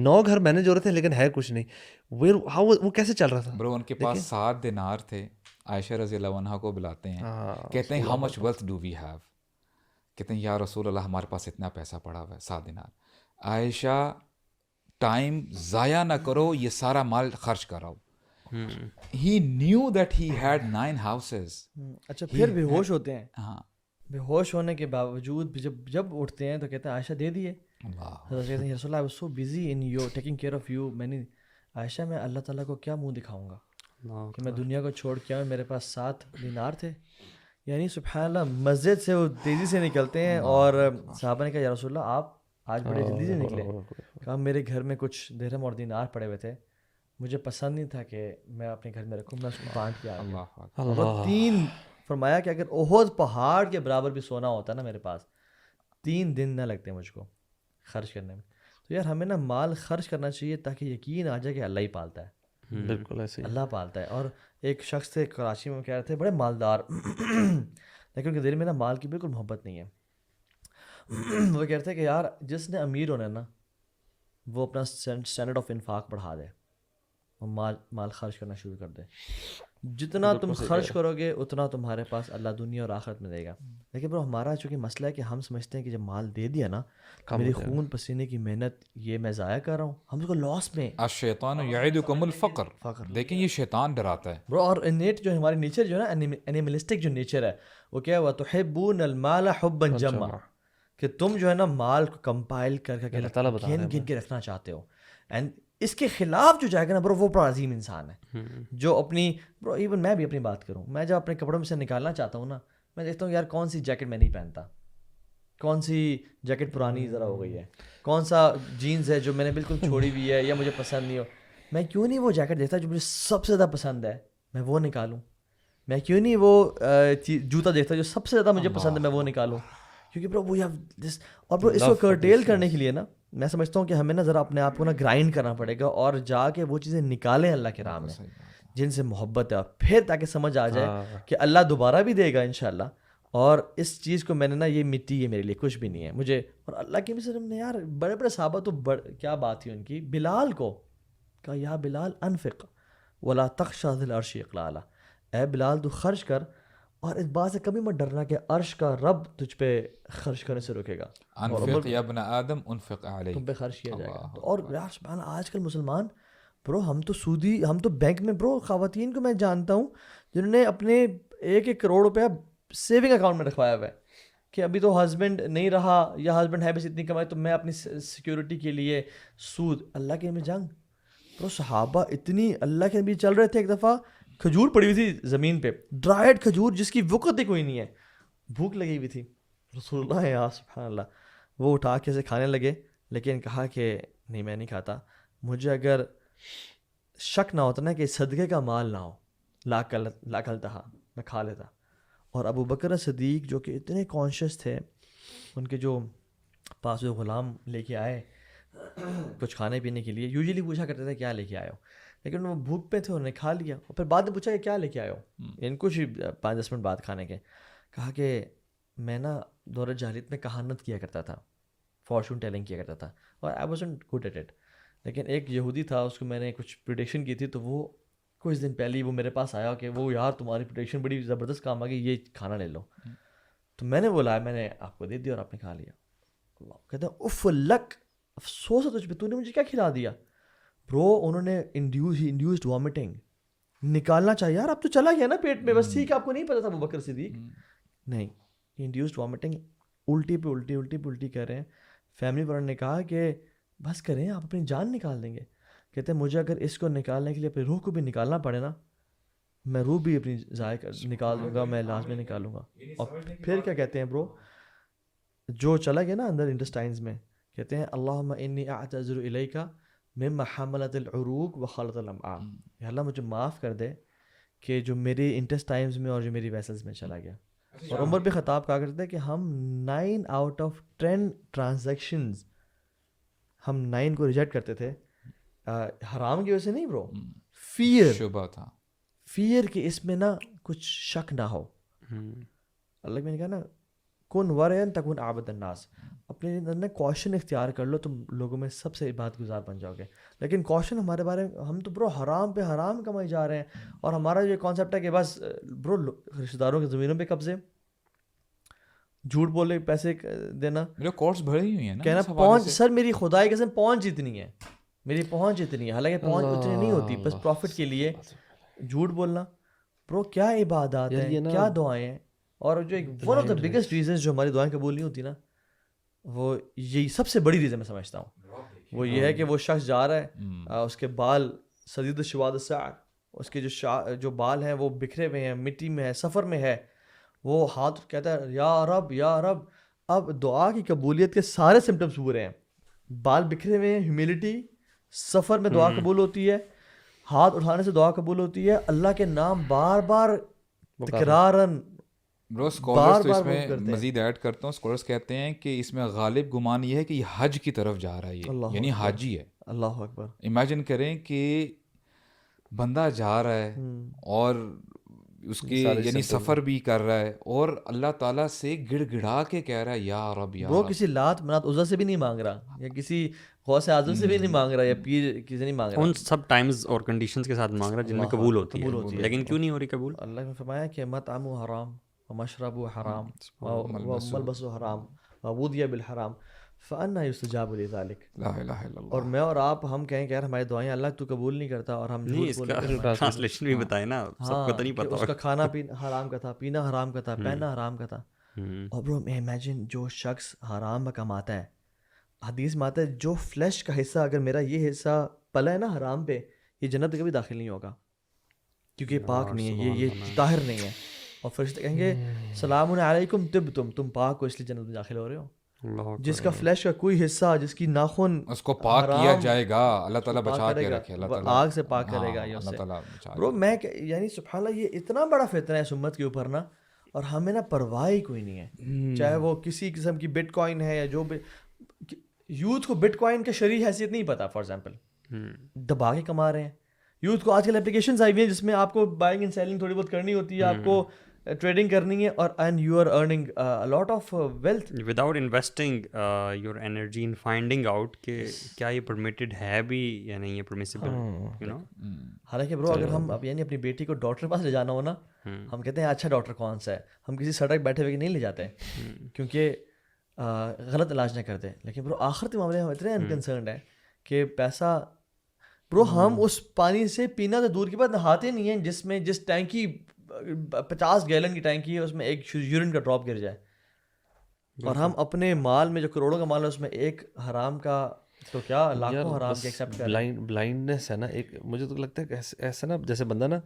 9 گھر مینیج ہو رہے تھے لیکن ہے کچھ نہیں. وہ کیسے چل رہا تھا برو؟ ان کے پاس 7 دینار تھے. عائشہ رضی اللہ عنہا کو بلاتے ہیں, کہتے ہیں how much wealth do we have? کہتے ہیں یا رسول اللہ ہمارے پاس اتنا پیسہ پڑا ہوا ہے 7 دینار. عائشہ ٹائم ضائع نہ کرو, یہ سارا مال خرچ کراؤ. He knew that he had 9 houses. اچھا پھر بے ہوش ہوتے ہیں. ہاں, بے ہوش ہونے کے باوجود بھی جب اٹھتے ہیں تو کہتے ہیں عائشہ دے دیے. کہتے ہیں رسول اللہ I was so busy in you taking care of you. میں نے عائشہ میں اللہ تعالیٰ کو کیا منہ دکھاؤں گا کہ میں دنیا کو چھوڑ کے آؤں, میرے پاس 7 دینار تھے. یعنی سبحان اللہ مسجد سے وہ تیزی سے نکلتے ہیں اور صحابہ نے کہا یا رسول اللہ آپ آج بڑے جلدی سے نکلے. کہا میرے گھر میں کچھ درہم اور دینار پڑے ہوئے تھے, مجھے پسند نہیں تھا کہ میں اپنے گھر میں رکھوں, میں اس کو بانٹ کے آ گیا. اور 3 فرمایا کہ اگر احد پہاڑ کے برابر بھی سونا ہوتا نا میرے پاس 3 دن نہ لگتے مجھ کو خرچ کرنے میں. تو یار ہمیں نا مال خرچ کرنا چاہیے تاکہ یقین آ جائے کہ اللہ ہی پالتا ہے. بالکل ایسے اللہ پالتا ہے. اور ایک شخص تھے کراچی میں, کہہ رہے تھے بڑے مالدار لیکن ان کے دل میں نا مال کی بالکل محبت نہیں ہے. وہ کہتے ہیں کہ یار جس نے امیر ہونا ہے نا وہ اپنا اسٹینڈرڈ آف انفاق بڑھا دے, وہ مال خرچ کرنا شروع کر دے. جتنا تم خرچ کرو گے اتنا تمہارے پاس اللہ دنیا اور آخرت میں دے گا. لیکن برو ہمارا چونکہ مسئلہ ہے کہ ہم سمجھتے ہیں کہ جب مال دے دیا نا, میری خون پسینے کی محنت یہ میں ضائع کر رہا ہوں, ہم اس کو لاس میں. الشیطان یعدکم الفقر. دیکھیں یہ شیطان ڈراتا ہے برو. اور انیٹ جو ہماری نیچر جو ہے نا اینیملسٹک جو نیچر ہے وہ کیا ہوا, تحبون المال حبا جما, کہ تم جو ہے نا مال کو کمپائل کر کے گن گن کے رکھنا چاہتے ہو. اینڈ اس کے خلاف جو جائے گا نا برو وہ بڑا عظیم انسان ہے جو اپنی برو ایون میں بھی اپنی بات کروں, میں جب اپنے کپڑوں میں سے نکالنا چاہتا ہوں نا میں دیکھتا ہوں یار کون سی جیکٹ میں نہیں پہنتا, کون سی جیکٹ پرانی ذرا ہو گئی ہے, کون سا جینز ہے جو میں نے بالکل چھوڑی ہوئی ہے یا مجھے پسند نہیں ہو. میں کیوں نہیں وہ جیکٹ دیکھتا جو مجھے سب سے زیادہ پسند ہے میں وہ نکالوں. میں کیوں نہیں وہ جوتا دیکھتا جو سب سے زیادہ مجھے پسند ہے میں وہ نکالوں. کیونکہ برو وہ اور برو اس کو کرٹیل کرنے کے لیے نا میں سمجھتا ہوں کہ ہمیں نا ذرا اپنے آپ کو نا گرائنڈ کرنا پڑے گا اور جا کے وہ چیزیں نکالیں اللہ کے راہ میں جن سے محبت ہے, پھر تاکہ سمجھ آ جائے کہ اللہ دوبارہ بھی دے گا انشاءاللہ. اور اس چیز کو میں نے نا یہ مٹی یہ میرے لیے کچھ بھی نہیں ہے مجھے. اور اللہ کے وسلم نے یار بڑے بڑے صحابہ تو کیا بات تھی ان کی. بلال کو کہا یا بلال انفق ولا تخشى ذی العرش اقلالا, اے بلال تو خرچ کر اور اس بات سے کبھی مت ڈرنا کہ عرش کا رب تجھ پہ خرچ کرنے سے روکے گا. انفق یا ابن آدم انفق علیک, تم پہ خرچ کیا جائے گا. اور یار سبحان آج کل مسلمان برو ہم تو سودی, ہم تو بینک میں برو خواتین کو میں جانتا ہوں جنہوں نے اپنے 1-1 کروڑ روپیہ سیونگ اکاؤنٹ میں رکھوایا ہوا ہے کہ ابھی تو ہسبینڈ نہیں رہا یا ہسبینڈ ہے بس اتنی کمائی تو میں اپنی سیکیورٹی کے لیے سود. اللہ کے میں جنگ برو صحابہ اتنی اللہ کے نبی چل رہے تھے, ایک دفعہ کھجور پڑی ہوئی تھی زمین پہ, ڈرائیڈ کھجور جس کی وقت ہی کوئی نہیں ہے, بھوک لگی ہوئی تھی. رسول اللہ یا سبحان اللہ وہ اٹھا کے سے کھانے لگے لیکن کہا کہ نہیں میں نہیں کھاتا, مجھے اگر شک نہ ہوتا نا کہ صدقے کا مال نہ ہو لا کلتا میں کھا لیتا. اور ابو بکر صدیق جو کہ اتنے کانشیس تھے, ان کے جو پاس جو غلام لے کے آئے کچھ کھانے پینے کے لیے, یوزلی پوچھا کرتے تھے کیا لے کے آئے ہو, لیکن وہ بھوک پہ تھے انہوں نے کھا لیا. اور پھر بعد میں پوچھا کہ کیا لے کے آئے ہو, ان کچھ 5-10 منٹ بعد کھانے کے, کہا کہ میں نا دور جاہلیت میں کہانت کیا کرتا تھا, فارچون ٹیلنگ کیا کرتا تھا اور I wasn't good at it. لیکن ایک یہودی تھا, اس کو میں نے کچھ پریڈکشن کی تھی تو وہ کچھ دن پہلے ہی وہ میرے پاس آیا کہ وہ یار تمہاری پریڈکشن بڑی زبردست کام آ گئی, یہ کھانا لے لو. تو میں نے بولا میں نے آپ کو دے دیا اور آپ نے کھا لیا. کہتے ہیں اف لک, افسوس ہے تجھ پہ, تو نے مجھے کیا کھلا دیا. برو انہوں نے انڈیوسڈ وامٹنگ, نکالنا چاہیے یار اب تو چلا گیا نا پیٹ میں, بس ٹھیک ہے آپ کو نہیں پتا تھا ابو بکر صدیق, نہیں انڈیوسڈ وامٹنگ, الٹی پہ الٹی کر رہے ہیں. فیملی والوں نے کہا کہ بس کریں آپ اپنی جان نکال دیں گے. کہتے ہیں مجھے اگر اس کو نکالنے کے لیے اپنی روح کو بھی نکالنا پڑے نا میں روح بھی اپنی ضائع نکال دوں گا, میں لازمی نکالوں گا. اور پھر کیا کہتے ہیں برو, جو چلا گیا نا اندر انٹسٹائنز میں, کہتے ہیں اللہم انی اعتذر الیک مما حملت العروق وخلط الامعاء, یا اللہ مجھے معاف کر دے کہ جو میری انٹسٹائنز میں اور جو میری ویسلز میں چلا گیا. اور عمر بن خطاب کہا کرتے ہیں کہ ہم 9 آؤٹ آف 10 ٹرانزیکشنز ہم 9 کو ریجیکٹ کرتے تھے, حرام کی وجہ سے نہیں برو, فیئر, شبہ تھا, فیئر کہ اس میں نا کچھ شک نہ ہو. اللہ میں نے کہا نا کن ورعن تکن عابد الناس, اپنے اندر نا کوشن اختیار کر لو, تم لوگوں میں سب سے عبادت گزار بن جاؤ گے. لیکن کوشن ہمارے بارے میں, ہم تو برو حرام پہ حرام کمائی جا رہے ہیں, اور ہمارا یہ کانسیپٹ ہے کہ بس برو رشتہ داروں کی زمینوں پہ قبضے, جھوٹ بولے پیسے دینا, میرے کورس بڑی ہوئی ہیں نا, کہنا پہنچ سر میری خدائی قسم پہنچ اتنی ہے, میری پہنچ اتنی ہے, حالانکہ پہنچ اتنی نہیں ہوتی, بس پروفٹ کے لیے جھوٹ بولنا. برو کیا عبادات ہیں, کیا دعائیں ہیں, اور جو ایک one of the biggest reasons جو ہماری دعائیں قبول نہیں ہوتی نا, وہ یہی سب سے بڑی ریزن میں سمجھتا ہوں, وہ یہ ہے کہ وہ شخص جا رہا ہے, اس کے بال سدید الشواد السعر, اس کے جو بال ہیں وہ بکھرے ہوئے ہیں, مٹی میں ہے, سفر میں ہے, وہ ہاتھ کہتا ہے یا رب یا رب. اب دعا کی قبولیت کے سارے سمٹمس پورے ہیں, بال بکھرے ہوئے ہیں, ہیوملٹی, سفر میں دعا قبول ہوتی ہے, ہاتھ اٹھانے سے دعا قبول ہوتی ہے, اللہ کے نام بار بار تکرارن. برو اسکالرس تو اس میں مزید ایڈ کرتا ہوں, اسکالرس کہتے ہیں کہ اس میں غالب گمان یہ ہے کہ یہ حج کی طرف جا رہا ہے, یہ یعنی حاجی ہے. اللہ اکبر. امیجن کریں کہ بندہ جا رہا ہے اور اس کے یعنی سفر بھی کر رہا ہے, اور اللہ تعالیٰ سے گڑ گڑا کے کہہ رہا ہے یا رب یا وہ کسی لات منات عزا سے بھی نہیں مانگ رہا, یا کسی غوث اعظم سے بھی نہیں مانگ رہا, یا پیر کسی نہیں مانگ رہا, ان سب ٹائمز اور کنڈیشنز کے ساتھ مانگ رہا جن میں قبول ہوتی ہے. لیکن کیوں نہیں ہو رہی قبول؟ اللہ نے فرمایا کہ مطعم حرام ومشرب حرام وملبس حرام وودی بالحرام فانا یستجاب لذلک. اور میں اور آپ ہم کہیں کہ یار ہماری دعائیں اللہ تو قبول نہیں کرتا, اور ہم اس کا ٹرانسلیشن بھی بتائیں نا, سب کو تو نہیں پتا, اس کا کھانا پینا حرام کا تھا, پینا حرام کا تھا, پہننا حرام کا تھا. اور برو امیجن جو شخص حرام میں کماتا ہے, حدیث میں آتا ہے جو فلیش کا حصہ اگر میرا یہ حصہ پلا ہے نا حرام پہ, یہ جنت کبھی داخل نہیں ہوگا, کیونکہ یہ پاک نہیں ہے, یہ طاہر نہیں ہے. اور فرشتے کہیں گے سلام علیکم طبتم, تم پاک ہو اس لیے جنت میں داخل ہو رہے ہو. جس کا فلیش کا کوئی حصہ, جس کی ناخن, اس کو پاک کیا جائے گا, اللہ تعالیٰ بچا کے رکھے, اللہ تعالیٰ آگ سے پاک کرے گا. برو میں یعنی سبحان اللہ یہ اتنا بڑا فتنہ ہے اس امت کے اوپر نا, اور ہمیں نا پرواہ ہی کوئی نہیں ہے, چاہے وہ کسی قسم کی بٹ کوائن ہے, یا جو یوتھ کو بٹ کوائن کا شرعی حیثیت نہیں پتا, فار ایگزامپل دبا کے کما رہے ہیں. یوتھ کو آج کل اپلیکیشنز آئی ہوئی ہیں جس میں آپ کو بائنگ اینڈ سیلنگ تھوڑی بہت کرنی ہوتی ہے, آپ کو ٹریڈنگ کرنی ہے, اور and you are earning lot of wealth without investing your energy in finding out کہ کیا یہ پرمیٹڈ ہے بھی یا نہیں ہے, پرمیسیبل, یو نو. حالانکہ برو اگر ہم اب یعنی اپنی بیٹی کو ڈاکٹر کے پاس لے جانا ہو نا, ہم کہتے ہیں اچھا ڈاکٹر کون سا ہے, ہم کسی سڑک بیٹھے ہوئے نہیں لے جاتے کیونکہ غلط علاج نہ کرتے. لیکن برو آخرت کے معاملے میں ہم اتنے انکنسرنڈ ہیں کہ پیسہ, برو ہم اس پانی سے پینا تو دور کی بات نہاتے نہیں ہیں جس میں جس ٹینکی 50 گیلن کی ٹینکی ہے اس میں ایک یورین کا ڈراپ گر جائے, اور ہم اپنے مال میں جو کروڑوں کا مال ہے اس میں ایک حرام کا, تو کیا لاکھوں حرام کے ایکسیپٹ کر رہے ہیں. بلائنڈنس ہے نا ایک, مجھے تو لگتا ہے کہ ایسا نا جیسے بندہ نا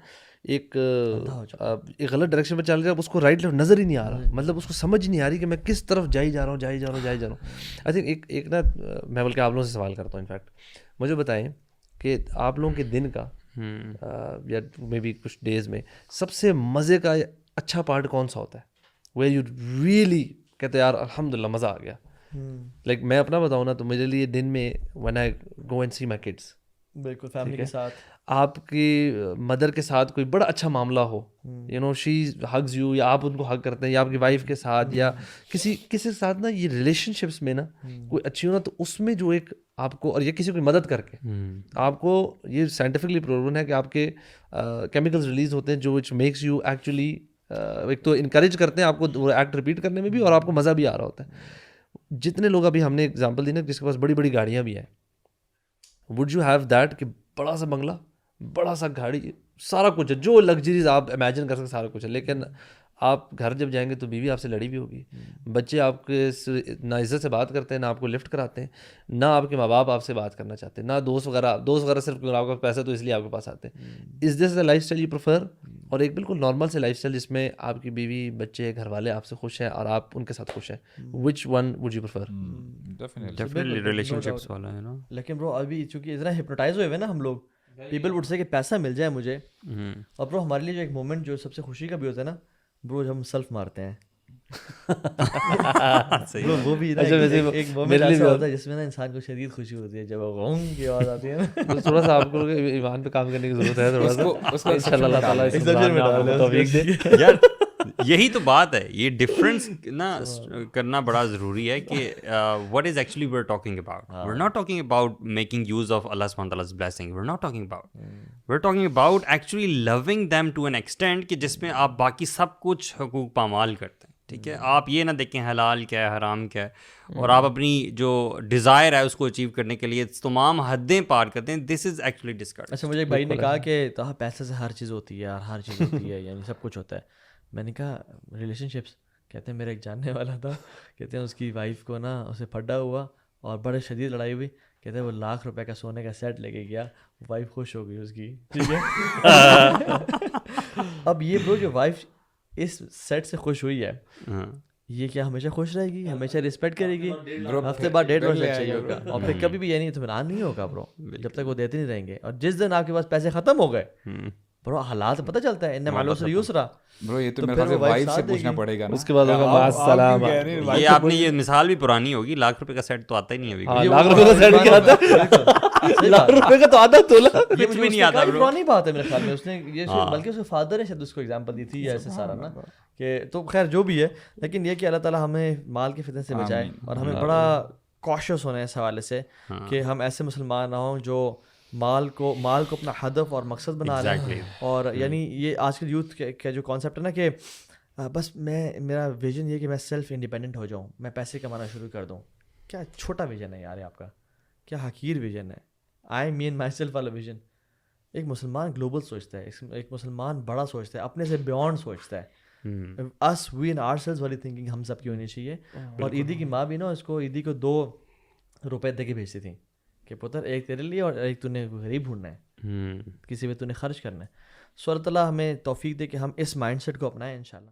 ایک غلط ڈائریکشن میں چل رہا ہے, اس کو رائٹ لیفٹ نظر ہی نہیں آ رہا, مطلب اس کو سمجھ نہیں آ رہی کہ میں کس طرف جائی جا رہا ہوں. آئی تھنک ایک نا میں بلکہ آپ لوگوں سے سوال کرتا ہوں, انفیکٹ مجھے بتائیں کہ آپ لوگوں کے دن کا یا مے بی کچھ ڈیز میں سب سے مزے کا اچھا پارٹ کون سا ہوتا ہے, ویئر یو ریئلی کہتے ہیں یار الحمد للہ مزہ آ گیا. لائک میں اپنا بتاؤں نا تو میرے لیے دن میں when I go and see my kids, بالکل فیملی کے ساتھ, آپ کی مدر کے ساتھ کوئی بڑا اچھا معاملہ ہو, you know she hugs you, یا آپ ان کو ہگ کرتے ہیں, یا آپ کی وائف کے ساتھ یا کسی کے ساتھ نا, یہ ریلیشن شپس میں نا کوئی اچھی ہو نا, تو اس میں جو ایک آپ کو, اور یہ کسی کو مدد کر کے آپ کو, یہ سائنٹیفکلی پروون ہے کہ آپ کے کیمیکلز ریلیز ہوتے ہیں جو وچ میکس یو ایکچولی, ایک تو انکریج کرتے ہیں آپ کو وہ ایکٹ ریپیٹ کرنے میں بھی, اور آپ کو مزہ بھی آ رہا ہوتا ہے. جتنے لوگ ابھی ہم نے اگزامپل دی نا جس کے پاس بڑی بڑی گاڑیاں بھی ہیں, وڈ یو ہیو دیٹ کہ بڑا سا بنگلہ, بڑا سا گاڑی, سارا کچھ ہے, جو لگژریز آپ امیجن کر سکتے سارا کچھ ہے, لیکن آپ گھر جب جائیں گے تو بیوی آپ سے لڑی بھی ہوگی, بچے آپ کے نہ عزت سے بات کرتے ہیں, نہ آپ کو لفٹ کراتے ہیں, نہ آپ کے ماں باپ آپ سے بات کرنا چاہتے ہیں, نہ دوست وغیرہ صرف آپ کا پیسہ تو اس لیے آپ کے پاس آتے ہیں. Is this the lifestyle you prefer, اور ایک بالکل نارمل سے لائف اسٹائل جس میں آپ کی بیوی بچے گھر والے آپ سے خوش ہیں اور آپ ان کے ساتھ خوش ہیں, which one would you prefer? Definitely relation ships والا ہے نا. لیکن برو ابھی چونکہ اتنا ہپنوٹائز ہوئے نا ہم لوگ, پیپل وڈ سے کہ پیسہ مل جائے مجھے, اور برو ہمارے لیے جو ایک مومنٹ جو سب سے خوشی کا بھی ہوتا ہے نا برو, جب ہم سیلف مارتے ہیں Bro, وہ بھی نا ایک مومنٹ ایسا ہوتا ہے جس میں نا انسان کو شدید خوشی ہوتی ہے جب غون کی آواز آتی ہے نا. تھوڑا سا آپ کو ایمان پہ کام کرنے کی ضرورت ہے تھوڑا سا, انشاءاللہ اللہ تعالیٰ اس ایگزیپشن میں ڈال دیں توفیق دے. یار یہی تو بات ہے, یہ ڈفرینس نا کرنا بڑا ضروری ہے کہ what is actually we're talking about. We're not talking about making use of Allah subhanahu wa ta'ala's blessing. We're not talking about. We're talking about actually loving them to an extent کہ جس میں آپ باقی سب کچھ حقوق پامال کرتے ہیں. ٹھیک ہے, آپ یہ نہ دیکھیں حلال کیا ہے حرام کیا ہے, اور آپ اپنی جو ڈیزائر ہے اس کو اچیو کرنے کے لیے تمام حدیں پار کرتے ہیں. دس از ایکچولی ڈسکرڈ. اچھا, مجھے ایک بھائی نے کہا کہ پیسے سے ہر چیز ہوتی ہے, ہر چیز ہوتی ہے, یعنی سب کچھ ہوتا ہے. میں نے کہا ریلیشن شپس, کہتے ہیں میرا ایک جاننے والا تھا, کہتے ہیں اس کی وائف کو نا اسے پھڈا ہوا اور بڑے شدید لڑائی ہوئی, کہتے ہیں وہ ₹1,00,000 کا سونے کا سیٹ لے کے گیا, وائف خوش ہو گئی اس کی. ٹھیک ہے, اب یہ برو جو وائف اس سیٹ سے خوش ہوئی ہے, یہ کیا ہمیشہ خوش رہے گی, ہمیشہ رسپیکٹ کرے گی؟ ہفتے بعد 1.5 سیٹ چاہیے ہوگا, اور پھر کبھی بھی یہ نہیں اطمینان نہیں ہوگا برو جب تک وہ دیتے نہیں رہیں گے. اور جس دن آپ کے پاس پیسے ختم ہو گئے برو, حالات پتہ چلتا ہے, ان مع العسر یسرا. برو یہ تو میرے خیال سے وائف سے پوچھنا پڑے گا, اس کے بعد ہوگا مع السلامہ. یہ آپ نے یہ مثال بھی پرانی ہوگی, ₹1,00,000 کا سیٹ تو آتا ہی نہیں ابھی. ₹1,00,000 کا سیٹ کیا آتا ہے, ₹1,00,000 کا تو آدھا تولا کچھ بھی نہیں آتا. پرانی بات ہے میرے خیال میں, اس نے یہ بلکہ اس کے فادر نے شاید اس کو ایگزامپل دی تھی ایسے سارا نا, کہ تو خیر جو بھی ہے, لیکن یہ کہ اللہ تعالیٰ ہمیں مال کے فتنے سے بچائے, اور ہمیں بڑا کوشش ہونا ہے اس حوالے سے کہ ہم ایسے مسلمان نہ ہوں جو مال کو اپنا ہدف اور مقصد بنا لیں. اور یعنی یہ آج کل یوتھ کا جو کانسیپٹ ہے نا کہ بس میرا ویژن یہ کہ میں سیلف انڈیپینڈنٹ ہو جاؤں, میں پیسے کمانا شروع کر دوں. کیا چھوٹا ویژن ہے یار آپ کا, کیا حقیر ویژن ہے. آئی مین مائی سیلف والا ویژن. ایک مسلمان گلوبل سوچتا ہے, ایک مسلمان بڑا سوچتا ہے, اپنے سے بیونڈ سوچتا ہے. us we and ourselves والی تھنکنگ ہم سب کی ہونی چاہیے. اور عیدی کی ماں بھی نا اس کو عیدی کو ₹2 دے کے بھیجتی تھیں کہ پتر ایک تیرے لیے اور ایک تو نے غریب ڈھونڈنا ہے, کسی پہ تو نے خرچ کرنا ہے. سو اللہ تعالیٰ ہمیں توفیق دے کہ ہم اس مائنڈ سیٹ کو اپنائیں انشاءاللہ.